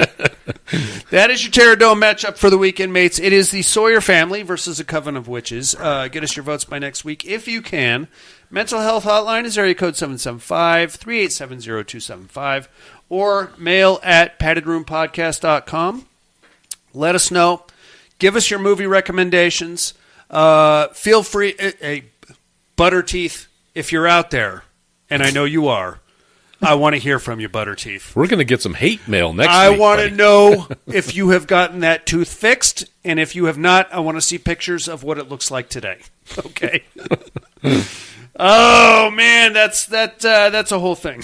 That is your Terrordome matchup for the weekend, mates. It is the Sawyer family versus a Coven of Witches. Get us your votes by next week if you can. Mental health hotline is area code 775-387-0275. or mail@paddedroompodcast.com. Let us know. Give us your movie recommendations. Feel free. Hey, Butterteeth, if you're out there, and I know you are, I want to hear from you, Butterteeth. We're going to get some hate mail next week. I want to know if you have gotten that tooth fixed, and if you have not, I want to see pictures of what it looks like today. Okay. Oh man, that's a whole thing.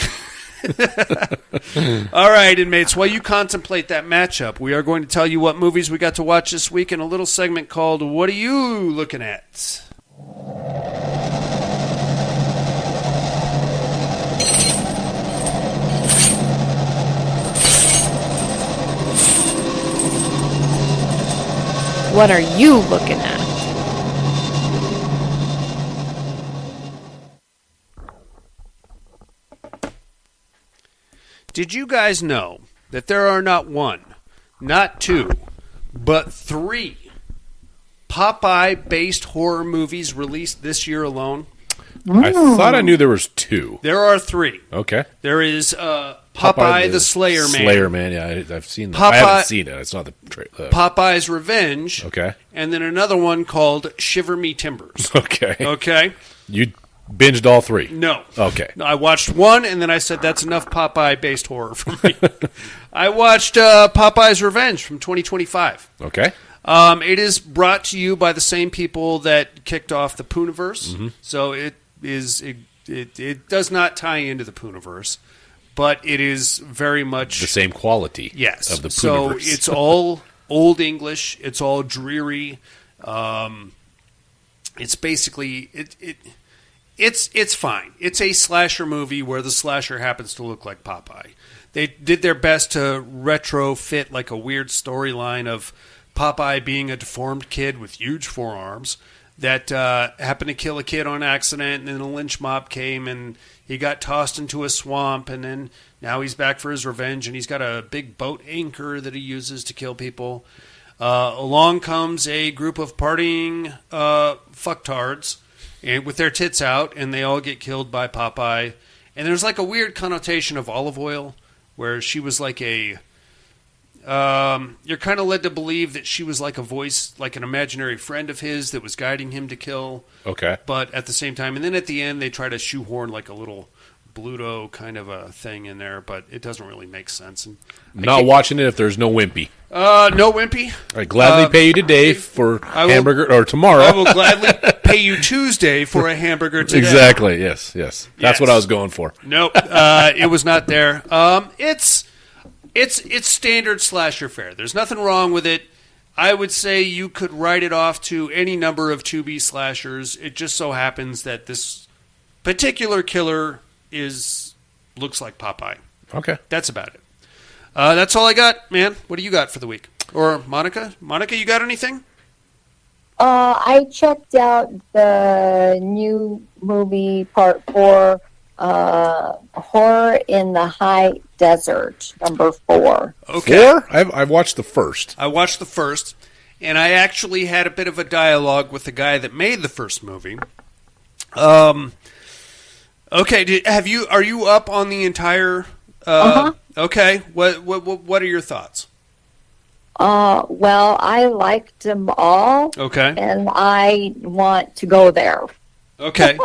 All right, inmates, while you contemplate that matchup, we are going to tell you what movies we got to watch this week in a little segment called What Are You Looking At? What are you looking at? Did you guys know that there are not one, not two, but 3 Popeye-based horror movies released this year alone? I thought I knew there was 2. There are 3. Okay. There is Popeye the Slayer Man. Slayer Man, yeah, I've seen that. I haven't seen it. It's not the Popeye's Revenge. Okay. And then another one called Shiver Me Timbers. Okay. Okay. You binged all 3? No. Okay. No, I watched one, and then I said, that's enough Popeye-based horror for me. I watched Popeye's Revenge from 2025. Okay. It is brought to you by the same people that kicked off the Pooniverse. Mm-hmm. So it does not tie into the Pooniverse, but it is very much the same quality. Yes. Of the Pooniverse. So it's all Old English. It's all dreary. It's basically It's fine. It's a slasher movie where the slasher happens to look like Popeye. They did their best to retrofit like a weird storyline of Popeye being a deformed kid with huge forearms that happened to kill a kid on accident, and then a lynch mob came and he got tossed into a swamp, and then now he's back for his revenge, and he's got a big boat anchor that he uses to kill people. Along comes a group of partying fucktards and with their tits out, and they all get killed by Popeye. And there's like a weird connotation of olive oil, where she was like a... you're kind of led to believe that she was like a voice, like an imaginary friend of his that was guiding him to kill. Okay. But at the same time, and then at the end, they try to shoehorn like a little Bluto kind of a thing in there, but it doesn't really make sense. And not watching it if there's no Wimpy. No Wimpy. I gladly pay you today for hamburger, or tomorrow. I will gladly pay you Tuesday for a hamburger today. Exactly. Yes. That's what I was going for. Nope. It was not there. It's standard slasher fare. There's nothing wrong with it. I would say you could write it off to any number of 2B slashers. It just so happens that this particular killer looks like Popeye. Okay. That's about it. That's all I got, man. What do you got for the week? Or Monica? Monica, you got anything? I checked out the new movie, Part 4, Horror in the High Desert, number 4. Okay. 4? I've watched the first. I watched the first, and I actually had a bit of a dialogue with the guy that made the first movie. Okay, are you up on the entire? Okay, what are your thoughts? Well, I liked them all. Okay, and I want to go there. Okay,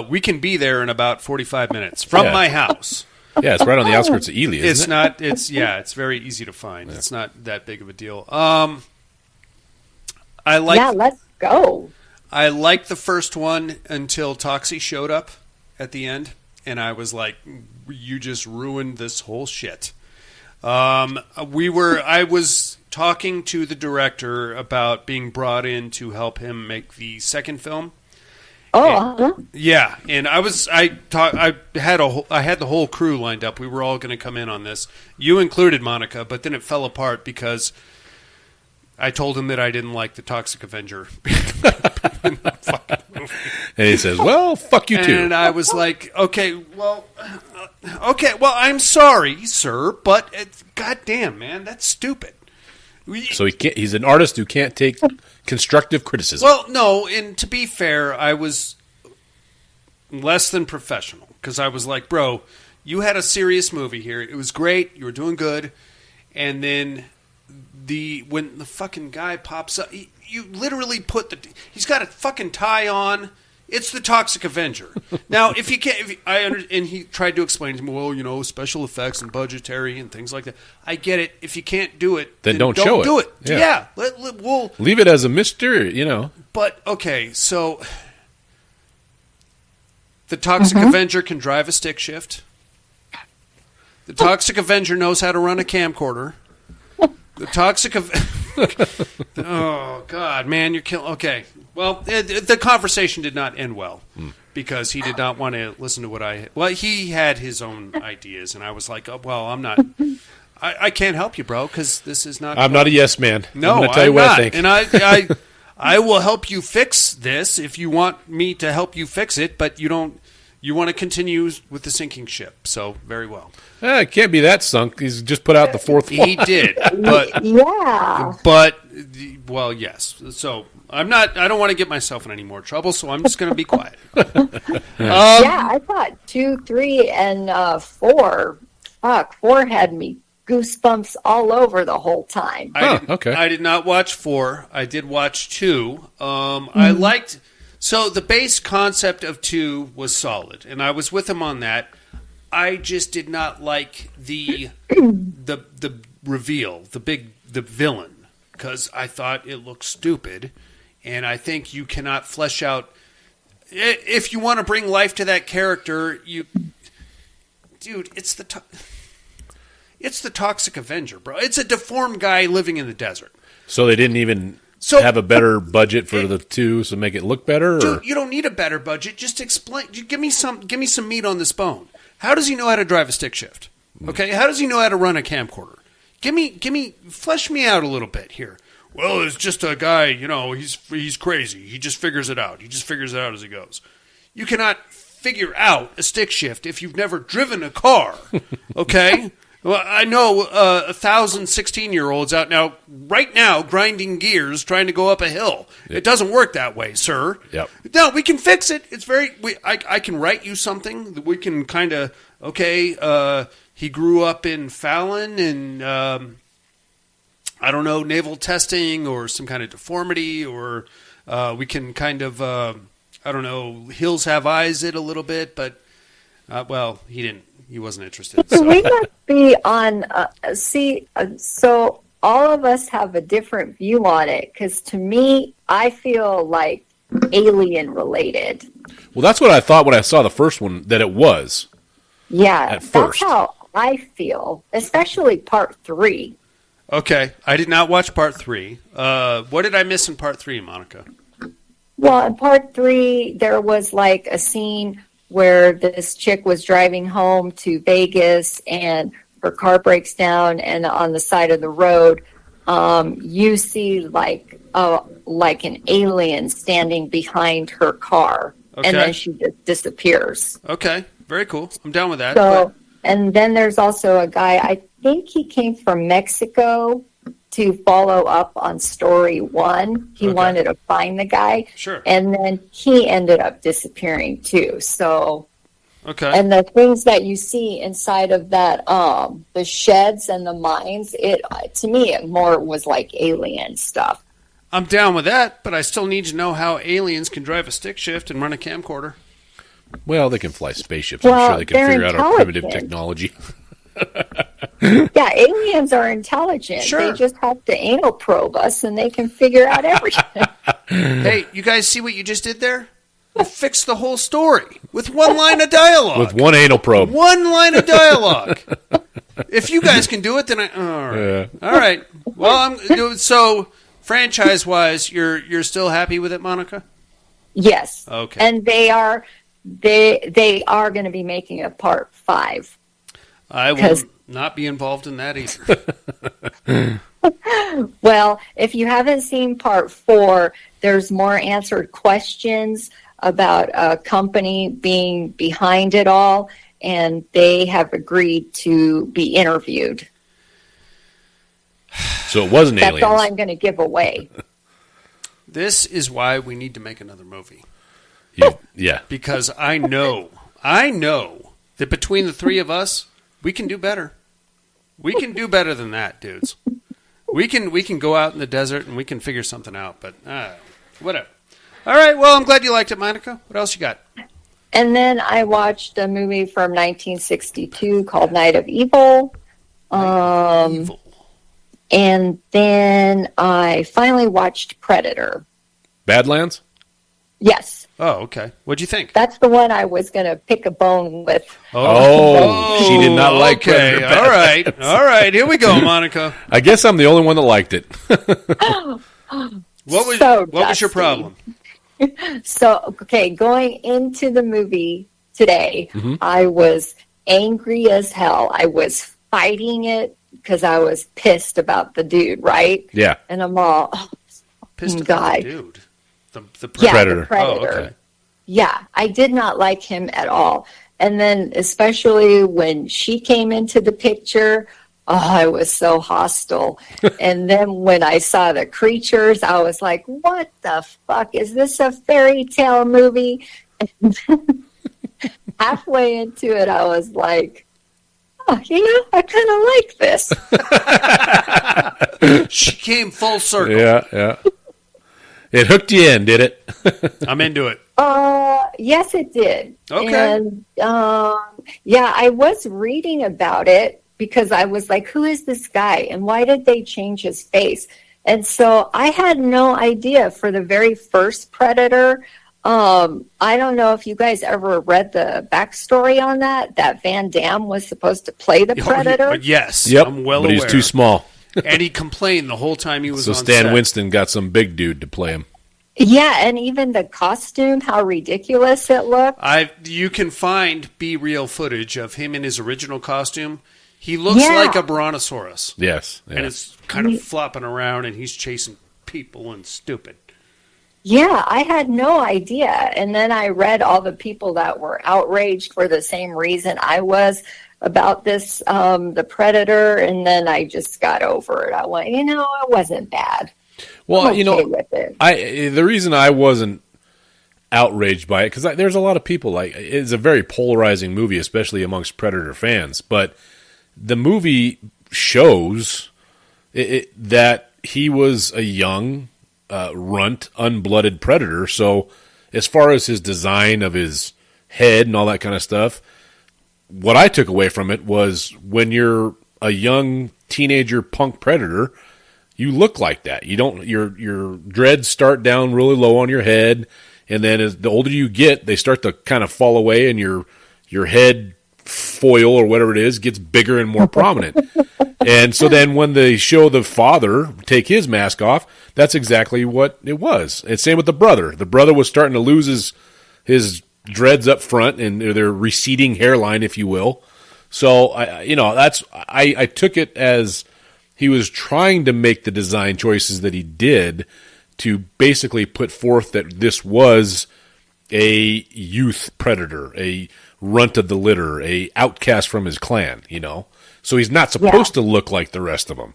we can be there in about 45 minutes from my house. Yeah, it's right on the outskirts of Ely. It's not. It's very easy to find. Yeah. It's not that big of a deal. I like. Yeah, let's go. I liked the first one until Toxie showed up at the end, and I was like, you just ruined this whole shit. I was talking to the director about being brought in to help him make the second film. Yeah, and I had the whole crew lined up. We were all going to come in on this. You included, Monica, but then it fell apart because I told him that I didn't like the Toxic Avenger. And he says, well, fuck you too. And I was like, okay, well, I'm sorry, sir, but goddamn, man, that's stupid. So he's an artist who can't take constructive criticism. Well, no, and to be fair, I was less than professional, because I was like, bro, You had a serious movie here. It was great. You were doing good. And then when the fucking guy pops up, you literally he's got a fucking tie on. It's the Toxic Avenger. Now, if you can't, and he tried to explain to me, well, special effects and budgetary and things like that. I get it. If you can't do it, then don't show it. Do it. Yeah. We'll leave it as a mystery, But okay, so the Toxic Avenger can drive a stick shift. The Toxic Avenger knows how to run a camcorder. The Toxic oh, God, man, you're killing... Okay, well, the conversation did not end well because he did not want to listen to what I... Well, he had his own ideas, and I was like, oh, well, I'm not... I can't help you, bro, because this is not... I'm not a yes man. No, I'm going to tell you what not. I think. And I will help you fix this if you want me to help you fix it, but you don't... You want to continue with the sinking ship, so very well. It can't be that sunk. He's just put out the fourth one. He did, but yeah. But well, yes. So I don't want to get myself in any more trouble, so I'm just going to be quiet. Yeah, I thought 2, 3, and 4. Fuck, 4 had me goosebumps all over the whole time. Okay. I did not watch 4. I did watch 2. I liked. So the base concept of 2 was solid, and I was with him on that. I just did not like the reveal, the villain, because I thought it looked stupid, and I think you cannot flesh out. If you want to bring life to that character, dude, it's the Toxic Avenger, bro. It's a deformed guy living in the desert. So they didn't even have a better budget for the 2 to make it look better? Or? Dude, you don't need a better budget. Just explain. Give me some meat on this bone. How does he know how to drive a stick shift? Okay, how does he know how to run a camcorder? Flesh me out a little bit here. Well, it's just a guy, he's crazy. He just figures it out. He just figures it out as he goes. You cannot figure out a stick shift if you've never driven a car. Okay. Well, I know 1,000 16-year-olds right now, grinding gears, trying to go up a hill. Yep. It doesn't work that way, sir. Yep. No, we can fix it. It's I can write you something that we can kind of, he grew up in Fallon and, I don't know, naval testing or some kind of deformity, or we can kind of, I don't know, hills have eyes it a little bit, but, well, he didn't. He wasn't interested. So. We must be on. So all of us have a different view on it. Because to me, I feel like alien related. Well, that's what I thought when I saw the first one. That it was. Yeah, at first. That's how I feel, especially part 3. Okay, I did not watch part 3. What did I miss in part 3, Monica? Well, in part 3, there was like a scene where this chick was driving home to Vegas and her car breaks down, and on the side of the road, you see like an alien standing behind her car, and then she just disappears. Okay, very cool. I'm down with that. So, and then there's also a guy, I think he came from Mexico to follow up on story 1. He wanted to find the guy. Sure. And then he ended up disappearing too. So, and the things that you see inside of that, the sheds and the mines, to me, it more was like alien stuff. I'm down with that, but I still need to know how aliens can drive a stick shift and run a camcorder. Well, they can fly spaceships. I'm sure they can figure out our primitive technology. Yeah, aliens are intelligent. Sure. They just have to anal probe us, and they can figure out everything. Hey, you guys see what you just did there? You fixed the whole story with one line of dialogue. With one anal probe. One line of dialogue. If you guys can do it, then all right. Yeah. All right. Well, so franchise-wise, you're still happy with it, Monica? Yes. Okay. And they are going to be making a part 5. I will not be involved in that either. Well, if you haven't seen part 4, there's more answered questions about a company being behind it all, and they have agreed to be interviewed. So it wasn't aliens. That's all I'm going to give away. This is why we need to make another movie. Yeah. Because I know that between the three of us, we can do better. We can do better than that, dudes. We can go out in the desert and we can figure something out, but whatever. All right, well, I'm glad you liked it, Monica. What else you got? And then I watched a movie from 1962 called Night of Evil. And then I finally watched Predator. Badlands? Yes. Oh, okay. What'd you think? That's the one I was going to pick a bone with. Oh, she did not like Predator. All right. All right. Here we go, Monica. I guess I'm the only one that liked it. What was your problem? So, okay, going into the movie today, Mm-hmm. I was angry as hell. I was fighting it because I was pissed about the dude, right? Yeah. And I'm all, Pissed guy. about the dude. The Predator. The Predator. Oh, okay. Yeah, I did not like him at all. And then especially when she came into the picture, I was so hostile. And then when I saw the creatures, I was like, what the fuck? Is this a fairy tale movie? And then halfway into it, I was like, I kind of like this. She came full circle. Yeah. It hooked you in, did it? I'm into it. Yes, it did. Okay. And I was reading about it because I was like, who is this guy and why did they change his face? And so I had no idea for the very first Predator. I don't know if you guys ever read the backstory on that Van Damme was supposed to play the Predator. Yes. Yep. I'm well but aware. he's too small. And he complained the whole time he was So on Stan set. Winston got some big dude to play him. Yeah, and even the costume, how ridiculous it looked. You can find B-reel footage of him in his original costume. He looks like a brontosaurus. Yes. And it's kind of flopping around, and he's chasing people and stupid. Yeah, I had no idea. And then I read all the people that were outraged for the same reason I was about this, the Predator, and then I just got over it. I went, it wasn't bad. Well, I'm okay with it. The reason I wasn't outraged by it, because there's a lot of people, it's a very polarizing movie, especially amongst Predator fans, but the movie shows that he was a young, runt, unblooded predator. So as far as his design of his head and all that kind of stuff, what I took away from it was when you're a young teenager punk predator, you look like that. You don't. Your dreads start down really low on your head, and then as the older you get, they start to kind of fall away, and your head foil or whatever it is gets bigger and more prominent. And so then when they show the father take his mask off, that's exactly what it was. And same with the brother. The brother was starting to lose his dreads up front and their receding hairline, if you will. So I took it as he was trying to make the design choices that he did to basically put forth that this was a youth predator, a runt of the litter, a outcast from his clan, So he's not supposed to look like the rest of them.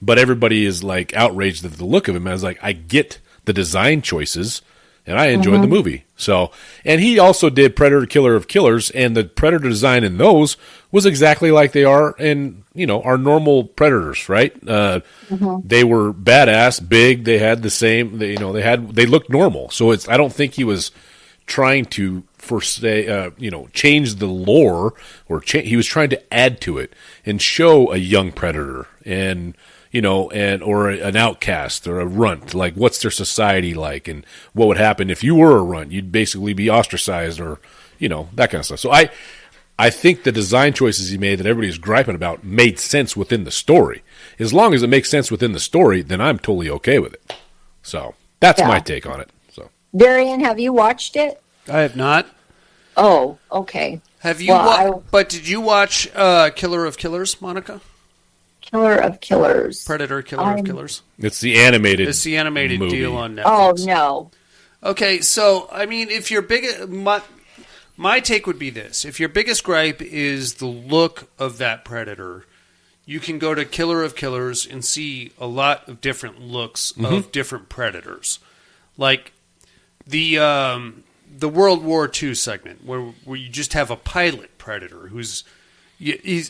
But everybody is outraged at the look of him. I was like, I get the design choices, and I enjoyed the movie. So, and he also did Predator Killer of Killers, and the predator design in those was exactly like they are in, our normal predators, right? They were badass, big, they had the same, they looked normal. So I don't think he was trying to change the lore, or he was trying to add to it and show a young predator and or an outcast or a runt, like what's their society like and what would happen if you were a runt. You'd basically be ostracized or that kind of stuff. So I think the design choices he made that everybody's griping about made sense within the story. As long as it makes sense within the story, then I'm totally okay with it. So that's my take on it. So, Darian, have you watched it? I have not. Oh, okay. Have you? But did you watch Killer of Killers, Monica? Killer of Killers. Predator Killer of Killers. It's the animated. It's the animated movie. deal on Netflix. Oh no. Okay, so I mean, if your my take would be this: if your biggest gripe is the look of that predator, you can go to Killer of Killers and see a lot of different looks of different predators. Like the the World War II segment where you just have a pilot predator who's he's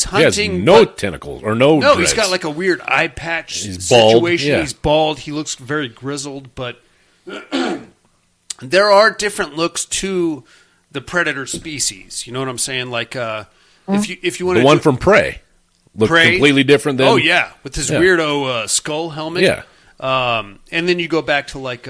hunting. He has no tentacles or no. No, dreads. he's got like a weird eye patch He's bald, situation. yeah. He's bald. He looks very grizzled, but there are different looks to the predator species. You know what I'm saying? Like if you want the one from Prey looked completely different than with his weirdo skull helmet. Yeah. And then you go back to like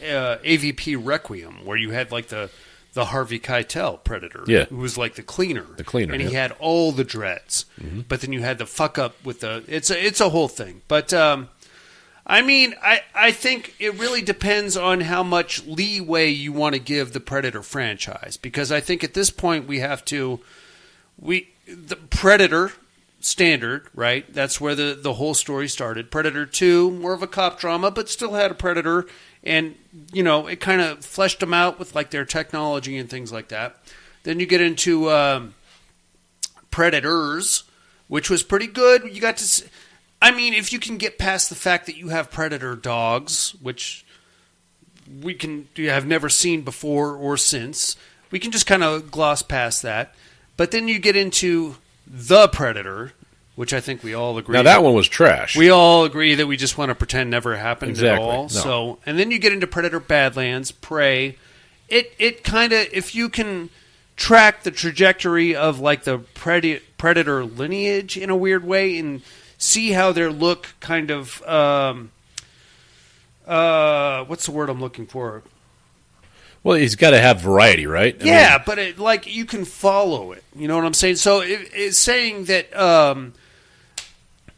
AVP Requiem, where you had like the Harvey Keitel predator, who was like the cleaner, and he had all the dreads. Mm-hmm. But then you had the fuck up with the it's a whole thing. But I mean, I think it really depends on how much leeway you want to give the Predator franchise, because I think at this point the Predator standard, right? That's where the whole story started. Predator 2, more of a cop drama, but still had a Predator, and, you know, it kind of fleshed them out with, like, their technology and things like that. Then you get into Predators, which was pretty good. You got to I mean, if you can get past the fact that you have Predator dogs, which we have never seen before or since, we can just kind of gloss past that. But then you get into The Predator, which I think we all agree. Now that one was trash. We all agree that we just want to pretend never happened at all. No. So, and then you get into Predator Badlands, Prey. It kind of, if you can track the trajectory of like the Predator lineage in a weird way and see how their look kind of what's the word I'm looking for? Well, he's got to have variety, right? I mean, but like you can follow it. You know what I'm saying? So it's saying that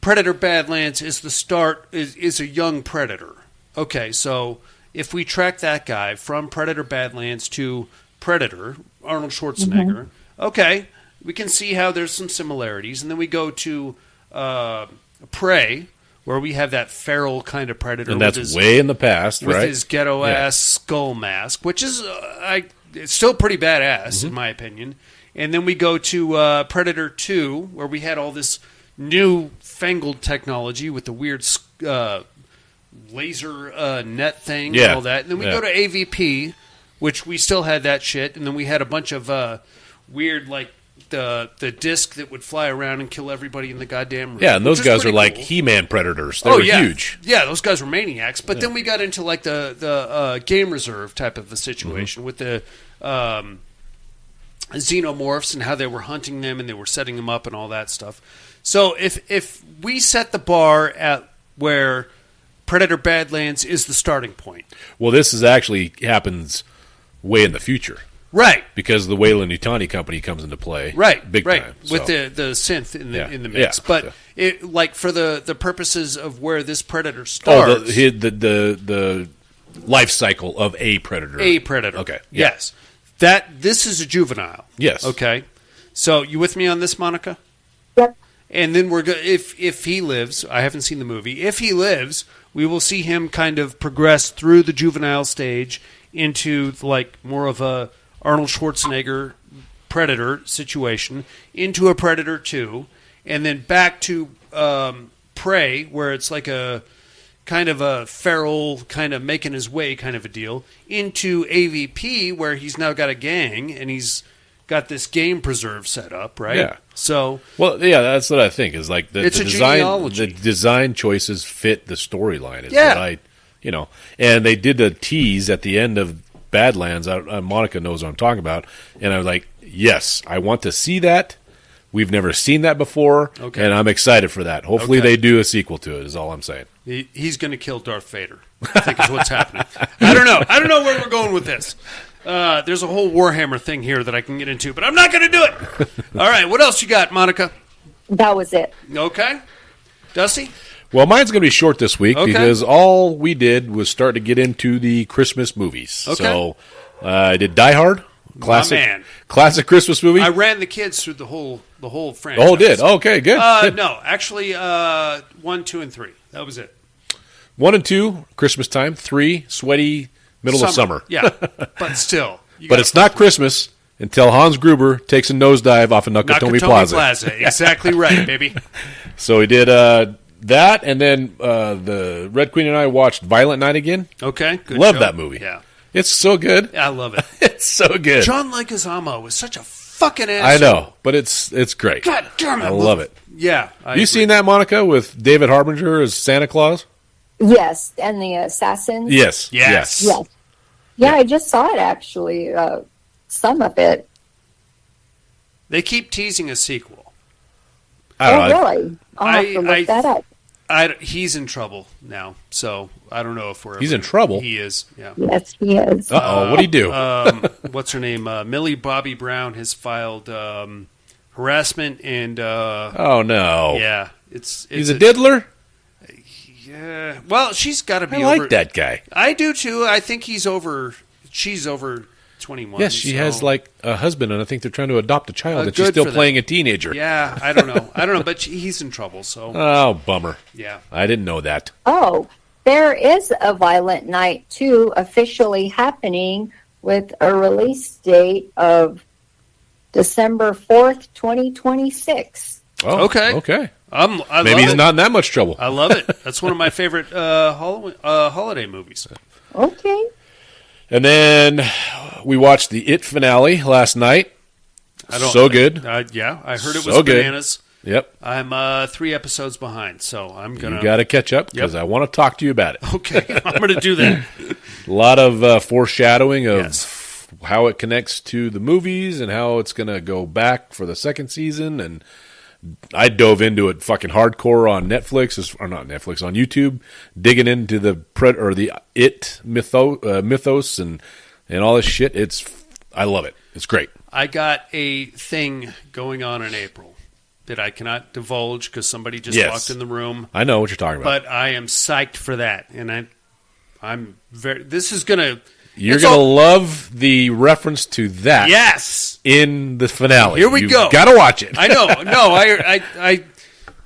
Predator Badlands is the start, is a young Predator. Okay, so if we track that guy from Predator Badlands to Predator, Arnold Schwarzenegger, okay, we can see how there's some similarities. And then we go to Prey, where we have that feral kind of Predator. And that's way in the past, with right? With his ghetto-ass skull mask, which is it's still pretty badass, in my opinion. And then we go to Predator 2, where we had all this new fangled technology with the weird laser net thing and all that. And then we go to AVP, which we still had that shit. And then we had a bunch of weird, like, the disc that would fly around and kill everybody in the goddamn room. Yeah, and those guys are like He-Man predators. They were huge. Yeah, those guys were maniacs. But then we got into like the game reserve type of a situation with the xenomorphs and how they were hunting them and they were setting them up and all that stuff. So if we set the bar at where Predator Badlands is the starting point. Well, this is actually happens way in the future. Right. Because the Weyland-Yutani company comes into play. Right. Big time. With the synth in the mix. But it, like for the purposes of where this Predator starts. Oh, the life cycle of a Predator. A Predator. Okay. Yes. This is a juvenile. Yes. Okay. So you with me on this, Monica? Yep. And then we're if he lives, I haven't seen the movie. If he lives, we will see him kind of progress through the juvenile stage into like more of a Arnold Schwarzenegger Predator situation, into a Predator 2, and then back to Prey, where it's like a kind of a feral, kind of making his way kind of a deal, into AVP, where he's now got a gang, and he's got this game preserve set up, right? Yeah. So, well, yeah, that's what I think is like it's a genealogy. The design choices fit the storyline. And they did a tease at the end of Badlands. Monica knows what I'm talking about, and I was like, yes, I want to see that. We've never seen that before, and I'm excited for that. Hopefully they do a sequel to it, is all I'm saying. He's going to kill Darth Vader, I think is what's happening. I don't know where we're going with this. There's a whole Warhammer thing here that I can get into, but I'm not going to do it. All right, what else you got, Monica? That was it. Okay. Dusty? Well, mine's going to be short this week because all we did was start to get into the Christmas movies. Okay. So I did Die Hard, classic Christmas movie. I ran the kids through the whole franchise. Oh, did? Okay, good. Good. No, actually 1, 2, and 3. That was it. 1 and 2, Christmas time. 3, sweaty middle of summer. Yeah, but still. But it's not Christmas until Hans Gruber takes a nosedive off of Nakatomi Plaza. Exactly right, baby. So he did that, and then the Red Queen and I watched Violent Night again. Okay, good Love show. that movie. Yeah. It's so good. I love it. It's so good. John Leguizamo was such a fucking asshole. I know, but it's great. God damn it. I love it. Yeah. You seen that, Monica, with David Harbinger as Santa Claus? Yes, and the assassins. Yes. Yes. Yeah, I just saw it actually. Some of it. They keep teasing a sequel. Really? I'll have to look that up. He's in trouble now, so I don't know if we're. He's in trouble? He is, yeah. Yes, he is. Uh-oh, what'd he do? What's her name? Millie Bobby Brown has filed harassment and... oh, no. Yeah. He's a diddler? Yeah. Well, she's got to be over... I like that guy. I do, too. I think she's over 21. Yes, she has, like, a husband, and I think they're trying to adopt a child, and she's good still for playing them. a teenager. Yeah, I don't know. But he's in trouble, so... Oh, bummer. Yeah. I didn't know that. Oh, there is a Violent Night 2 officially happening with a release date of December 4th, 2026. Oh, okay. Maybe he's not in that much trouble. I love it. That's one of my favorite holiday movies. Okay. And then we watched the It finale last night. So good. Yeah, I heard it So was good. bananas. Yep. I'm 3 episodes behind, so I'm going to... You got to catch up because I want to talk to you about it. Okay, I'm going to do that. A lot of foreshadowing of how it connects to the movies and how it's going to go back for the second season. And I dove into it fucking hardcore on Netflix, or not Netflix, on YouTube, digging into the It mythos and all this shit. I love it. It's great. I got a thing going on in April that I cannot divulge because somebody just walked in the room. I know what you're talking about. But I am psyched for that, and I'm very... This is going to... You're going to love the reference to that. Yes. In the finale. Here we go. Got to watch it. I know. No, I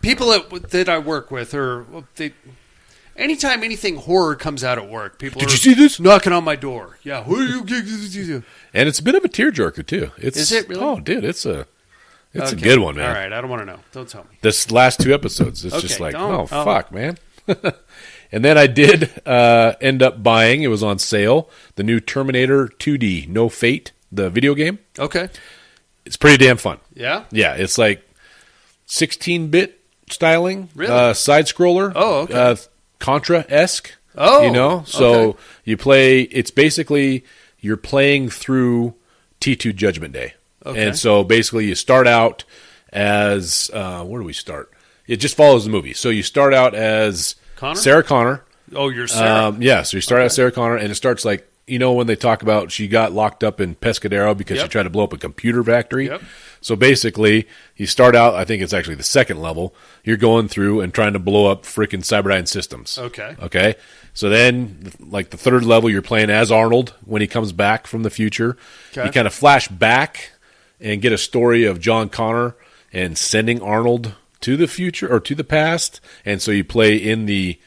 people that I work with anytime anything horror comes out at work, people Did you see this? Knocking on my door. Yeah. And it's a bit of a tearjerker too. Is it really? Oh, dude, it's a good one, man. All right, I don't want to know. Don't tell me. This last 2 episodes, it's just like, don't. Fuck, man. And then I did end up buying, it was on sale, the new Terminator 2D, No Fate, the video game. Okay. It's pretty damn fun. Yeah? Yeah, it's like 16-bit styling. Really? Side-scroller. Oh, okay. Contra-esque. Oh, So okay. you play, it's basically, you're playing through T2 Judgment Day. Okay. And so basically you start out as, where do we start? It just follows the movie. So you start out as Connor? Sarah Connor. Oh, you're Sarah. Yeah, so you start out as Sarah Connor, and it starts like, when they talk about she got locked up in Pescadero because she tried to blow up a computer factory. Yep. So basically, you start out, I think it's actually the second level, you're going through and trying to blow up freaking Cyberdyne systems. Okay? So then, like the third level, you're playing as Arnold when he comes back from the future. Okay. You kind of flash back and get a story of John Connor and sending Arnold to the future or to the past. And so you play in the,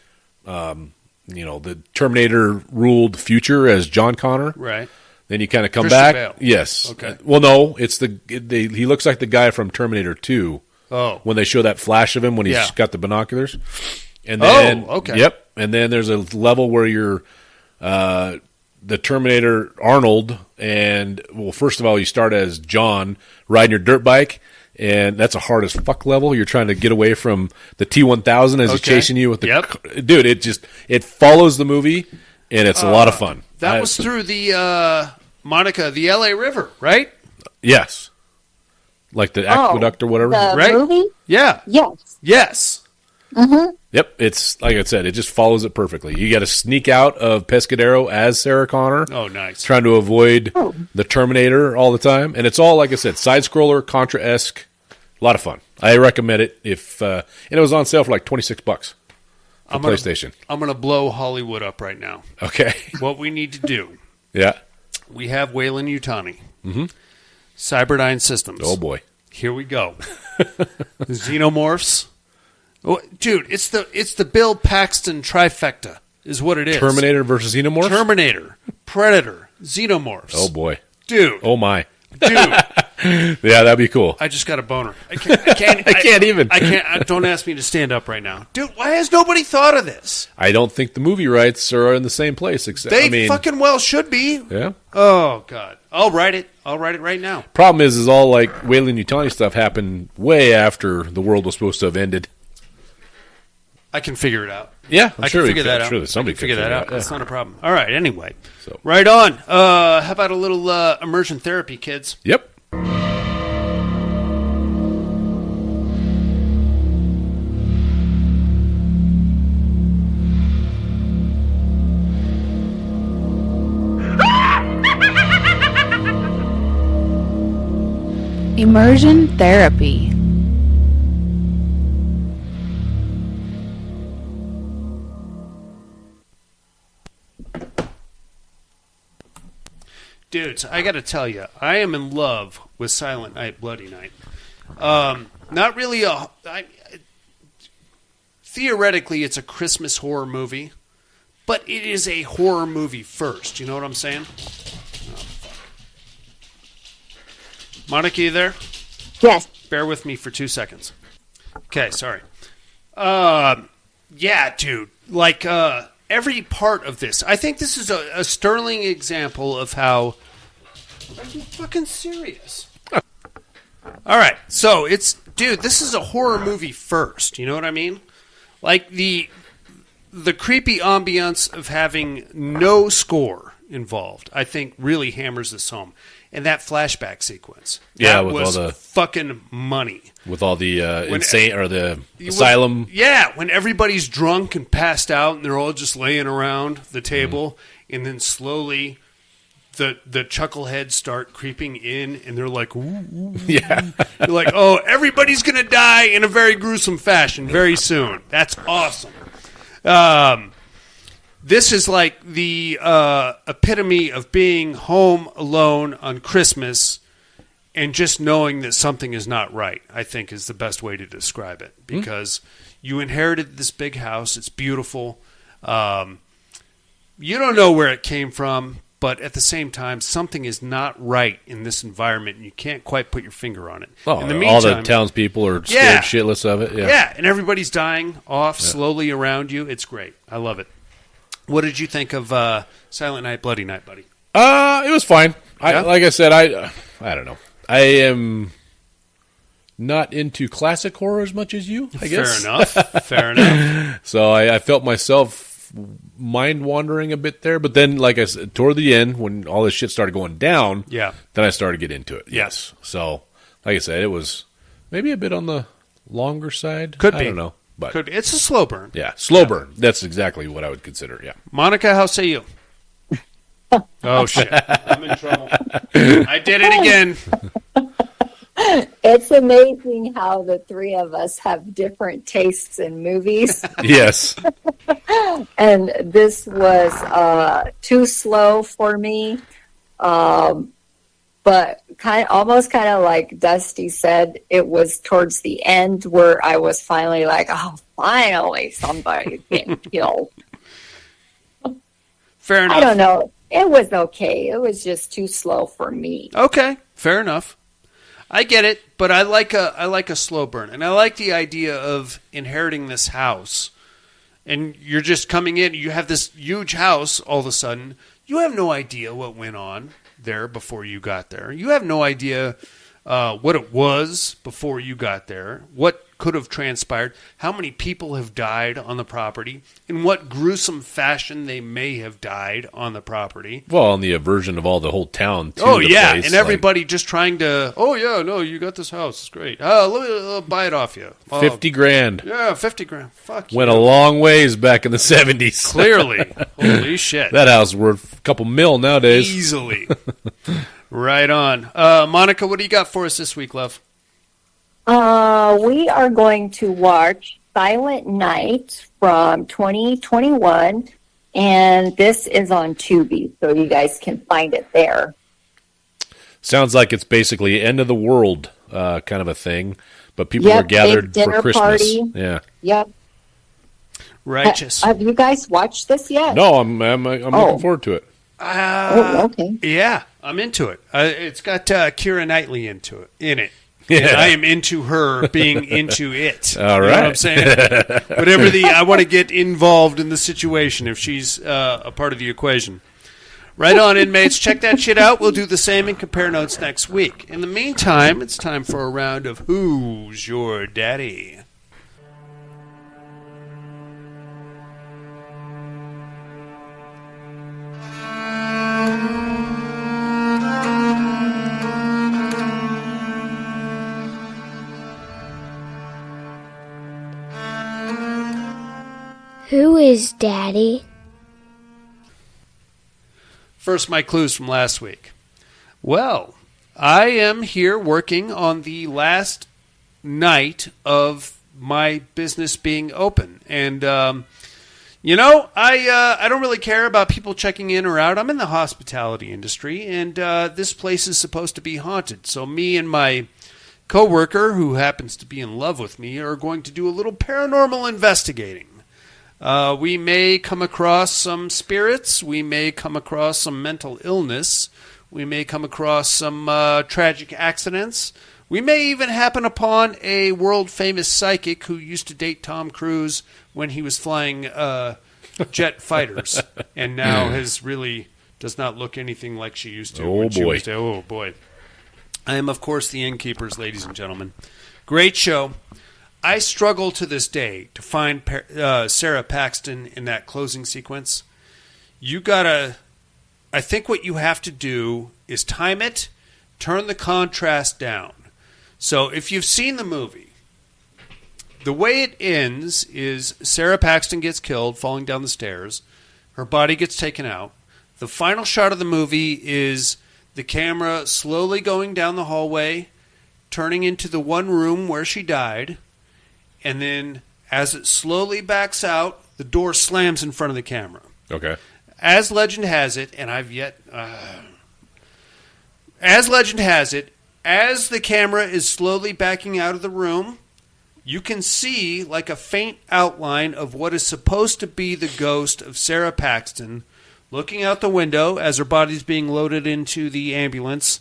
the Terminator ruled future as John Connor. Right. Then you kind of come Christian back. Bale. Yes. Okay. Well, no, it's he looks like the guy from Terminator 2. Oh. When they show that flash of him when he's got the binoculars. And then, okay. Yep. And then there's a level where you're the Terminator Arnold, and first of all, you start as John riding your dirt bike, and that's a hard as fuck level. You're trying to get away from the T-1000 as he's chasing you with the dude. It follows the movie, and it's a lot of fun. That was through the Monica, the LA River, right? Yes, like the aqueduct or whatever. The movie? Yeah. Yes. Mm-hmm. Yep, it's like I said, it just follows it perfectly. You got to sneak out of Pescadero as Sarah Connor. Oh, nice. Trying to avoid the Terminator all the time, and it's all like I said, side scroller, Contra-esque, a lot of fun. I recommend it. And it was on sale for like $26 for PlayStation. I'm gonna blow Hollywood up right now. Okay, what we need to do? Yeah, we have Weyland-Yutani, Cyberdyne Systems. Oh boy, here we go. Xenomorphs. Oh, dude, it's the Bill Paxton trifecta is what it is. Terminator versus Xenomorphs? Terminator, Predator, Xenomorphs. Oh boy. Dude. Oh my. Dude. Yeah, that'd be cool. I just got a boner. I can't even. Don't ask me to stand up right now. Dude, why has nobody thought of this? I don't think the movie rights are in the same place. Except, they fucking well should be. Yeah. Oh, God. I'll write it right now. Problem is all like Weyland-Yutani stuff happened way after the world was supposed to have ended. I can figure it out. Yeah, I can figure that out. Sure, somebody can figure that out. Yeah. That's not a problem. All right, anyway. So. Right on. How about a little immersion therapy, kids? Yep. Immersion therapy. Dudes, I got to tell you, I am in love with Silent Night, Bloody Night. Not really theoretically, it's a Christmas horror movie, but it is a horror movie first. You know what I'm saying? Monica, you there? Yes. Bear with me for 2 seconds. Okay, sorry. Yeah, dude. Like, every part of this. I think this is a sterling example of how... Are you fucking serious? All right, so it's... Dude, this is a horror movie first. You know what I mean? Like, the creepy ambiance of having no score involved, I think, really hammers this home. And that flashback sequence. Yeah, that with was all the fucking money. With all the insane or the asylum. Yeah, when everybody's drunk and passed out and they're all just laying around the table, and then slowly the chuckleheads start creeping in, and they're like, ooh, ooh. Yeah. They're like, oh, everybody's gonna die in a very gruesome fashion very soon. That's awesome. This is like the epitome of being home alone on Christmas and just knowing that something is not right, I think is the best way to describe it. Because you inherited this big house. It's beautiful. You don't know where it came from, but at the same time, something is not right in this environment, and you can't quite put your finger on it. Oh, in the meantime, all the townspeople are scared shitless of it. Yeah, and everybody's dying off slowly around you. It's great. I love it. What did you think of Silent Night, Bloody Night, buddy? It was fine. Yeah? Like I said, I don't know. I am not into classic horror as much as you, I guess. Fair enough. So I felt myself mind wandering a bit there. But then, like I said, toward the end, when all this shit started going down, then I started to get into it. Yes. So, like I said, it was maybe a bit on the longer side. Could be. I don't know. But it's a slow burn. Yeah, slow burn. That's exactly what I would consider, yeah. Monica, how say you? Oh, shit. I'm in trouble. I did it again. It's amazing how the three of us have different tastes in movies. Yes. And this was too slow for me. But almost kind of like Dusty said, it was towards the end where I was finally like, oh, finally somebody's getting killed. Fair enough. I don't know. It was okay. It was just too slow for me. Okay, fair enough. I get it, but I like a slow burn, and I like the idea of inheriting this house, and you're just coming in. You have this huge house. All of a sudden, you have no idea what went on there before you got there. You have no idea what it was before you got there, what could have transpired, how many people have died on the property, in what gruesome fashion they may have died on the property. Well, and the aversion of all the whole town to the place, and everybody just trying to, you got this house, it's great. Let me buy it off you. $50,000. Yeah, $50,000. Fuck Went a long ways back in the 70s. Clearly. Holy shit. That house is worth a couple mil nowadays. Easily. Right on. Monica, what do you got for us this week, love? We are going to watch Silent Night from 2021, and this is on Tubi, so you guys can find it there. Sounds like it's basically end of the world kind of a thing, but people are gathered for Christmas. Party. Yeah. Yep. Righteous. Have you guys watched this yet? No, I'm looking forward to it. Okay. Yeah, I'm into it. It's got Keira Knightley in it. Yeah. And I am into her being into it. All right. You know what I'm saying? Whatever I want to get involved in the situation if she's a part of the equation. Right on, inmates. Check that shit out. We'll do the same and compare notes next week. In the meantime, it's time for a round of Who's Your Daddy? Who is Daddy? First, my clues from last week. Well, I am here working on the last night of my business being open. And, I don't really care about people checking in or out. I'm in the hospitality industry, and this place is supposed to be haunted. So me and my coworker, who happens to be in love with me, are going to do a little paranormal investigating. We may come across some spirits. We may come across some mental illness. We may come across some tragic accidents. We may even happen upon a world-famous psychic who used to date Tom Cruise when he was flying jet fighters, and now does not look anything like she used to. Oh, boy. I am, of course, the Innkeepers, ladies and gentlemen. Great show. I struggle to this day to find Sarah Paxton in that closing sequence. I think what you have to do is time it, turn the contrast down. So if you've seen the movie, the way it ends is Sarah Paxton gets killed falling down the stairs. Her body gets taken out. The final shot of the movie is the camera slowly going down the hallway, turning into the one room where she died. And then, as it slowly backs out, the door slams in front of the camera. Okay. As legend has it, as legend has it, as the camera is slowly backing out of the room, you can see like a faint outline of what is supposed to be the ghost of Sarah Paxton looking out the window as her body's being loaded into the ambulance,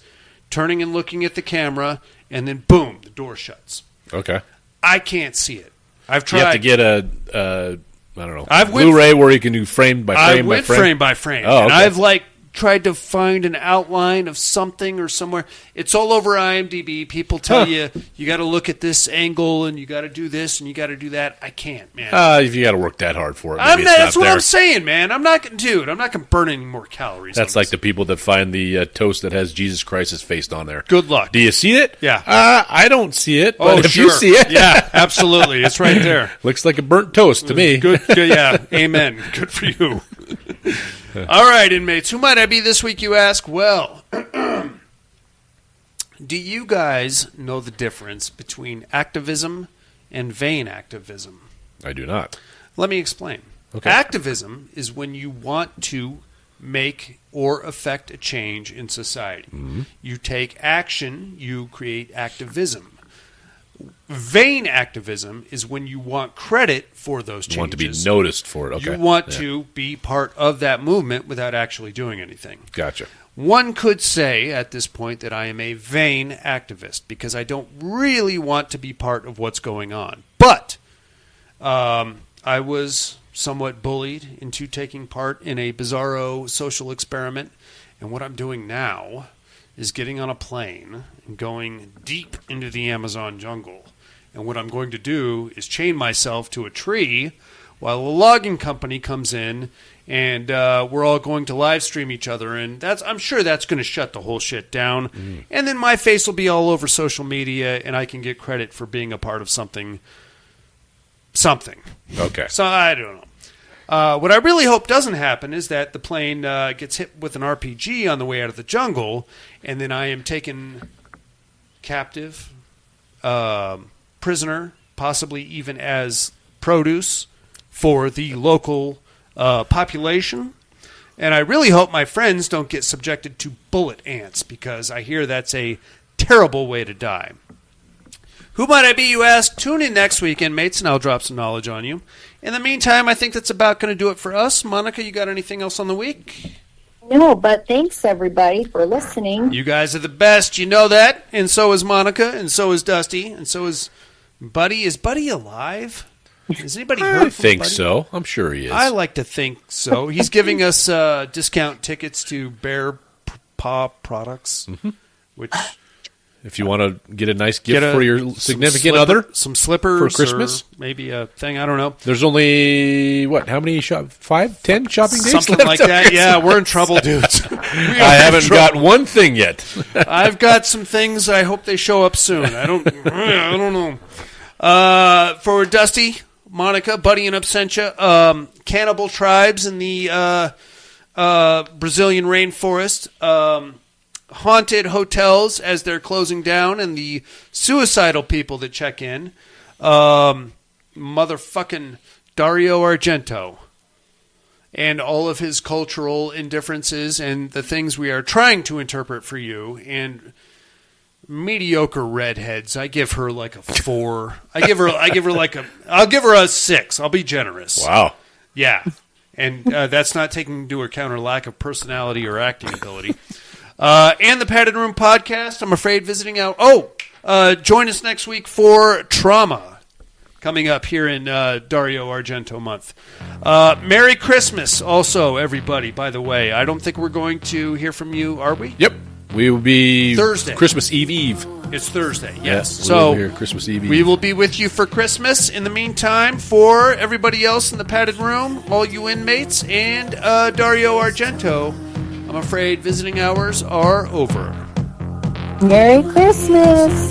turning and looking at the camera, and then boom, the door shuts. Okay. I can't see it. I've tried. You have to get a Blu-ray where you can do frame by frame. I went frame by frame. Oh, okay. And I've tried to find an outline of something or somewhere. It's all over IMDb. People tell you got to look at this angle and you got to do this and you got to do that. I can't, man. If you got to work that hard for it, that's what I'm saying, man. I'm not going to burn any more calories. That's like the people that find the toast that has Jesus Christ's face on there. Good luck. Do you see it? Yeah. I don't see it. But if you see it, yeah, absolutely, it's right there. Looks like a burnt toast to me. Good. Yeah. Amen. Good for you. All right, inmates. Who might I be this week, you ask? Well, do you guys know the difference between activism and vain activism? I do not. Let me explain. Okay. Activism is when you want to make or affect a change in society. Mm-hmm. You take action, you create activism. Vain activism is when you want credit for those changes. You want to be noticed for it. Okay. You want to be part of that movement without actually doing anything. Gotcha. One could say at this point that I am a vain activist because I don't really want to be part of what's going on. But I was somewhat bullied into taking part in a bizarro social experiment. And what I'm doing now is getting on a plane and going deep into the Amazon jungle. And what I'm going to do is chain myself to a tree while a logging company comes in and we're all going to live stream each other. And I'm sure that's going to shut the whole shit down. Mm. And then my face will be all over social media and I can get credit for being a part of something. Okay. So I don't know. What I really hope doesn't happen is that the plane gets hit with an RPG on the way out of the jungle, and then I am taken captive, prisoner, possibly even as produce for the local population. And I really hope my friends don't get subjected to bullet ants, because I hear that's a terrible way to die. Who might I be, you ask? Tune in next week, inmates, and I'll drop some knowledge on you. In the meantime, I think that's about going to do it for us. Monica, you got anything else on the week? No, but thanks everybody for listening. You guys are the best. You know that. And so is Monica, and so is Dusty, and so is Buddy. Is Buddy alive? Is anybody heard I think Buddy? so. I'm sure he is. I like to think so. He's giving us discount tickets to Bear Paw Products, which... If you want to get a nice gift for your significant other. Some slippers. For Christmas. Or maybe a thing. I don't know. There's only, how many 5, 10 shopping days Something left? like that. Yeah, we're in trouble, dudes. I haven't got one thing yet. I've got some things. I hope they show up soon. I don't know. For Dusty, Monica, Buddy in absentia, cannibal tribes in the Brazilian rainforest, haunted hotels as they're closing down, and the suicidal people that check in, motherfucking Dario Argento, and all of his cultural indifferences and the things we are trying to interpret for you, and mediocre redheads. I give her like a 4. I'll give her a 6. I'll be generous. Wow. Yeah. And that's not taking into account her lack of personality or acting ability. And the Padded Room podcast, I'm afraid, visiting out. Join us next week for Trauma, coming up here in Dario Argento month. Merry Christmas also, everybody, by the way. I don't think we're going to hear from you, are we? Yep. We will be Thursday. Christmas Eve. It's Thursday, yes. So here Christmas Eve. We will be with you for Christmas. In the meantime, for everybody else in the Padded Room, all you inmates, and Dario Argento, I'm afraid visiting hours are over. Merry Christmas.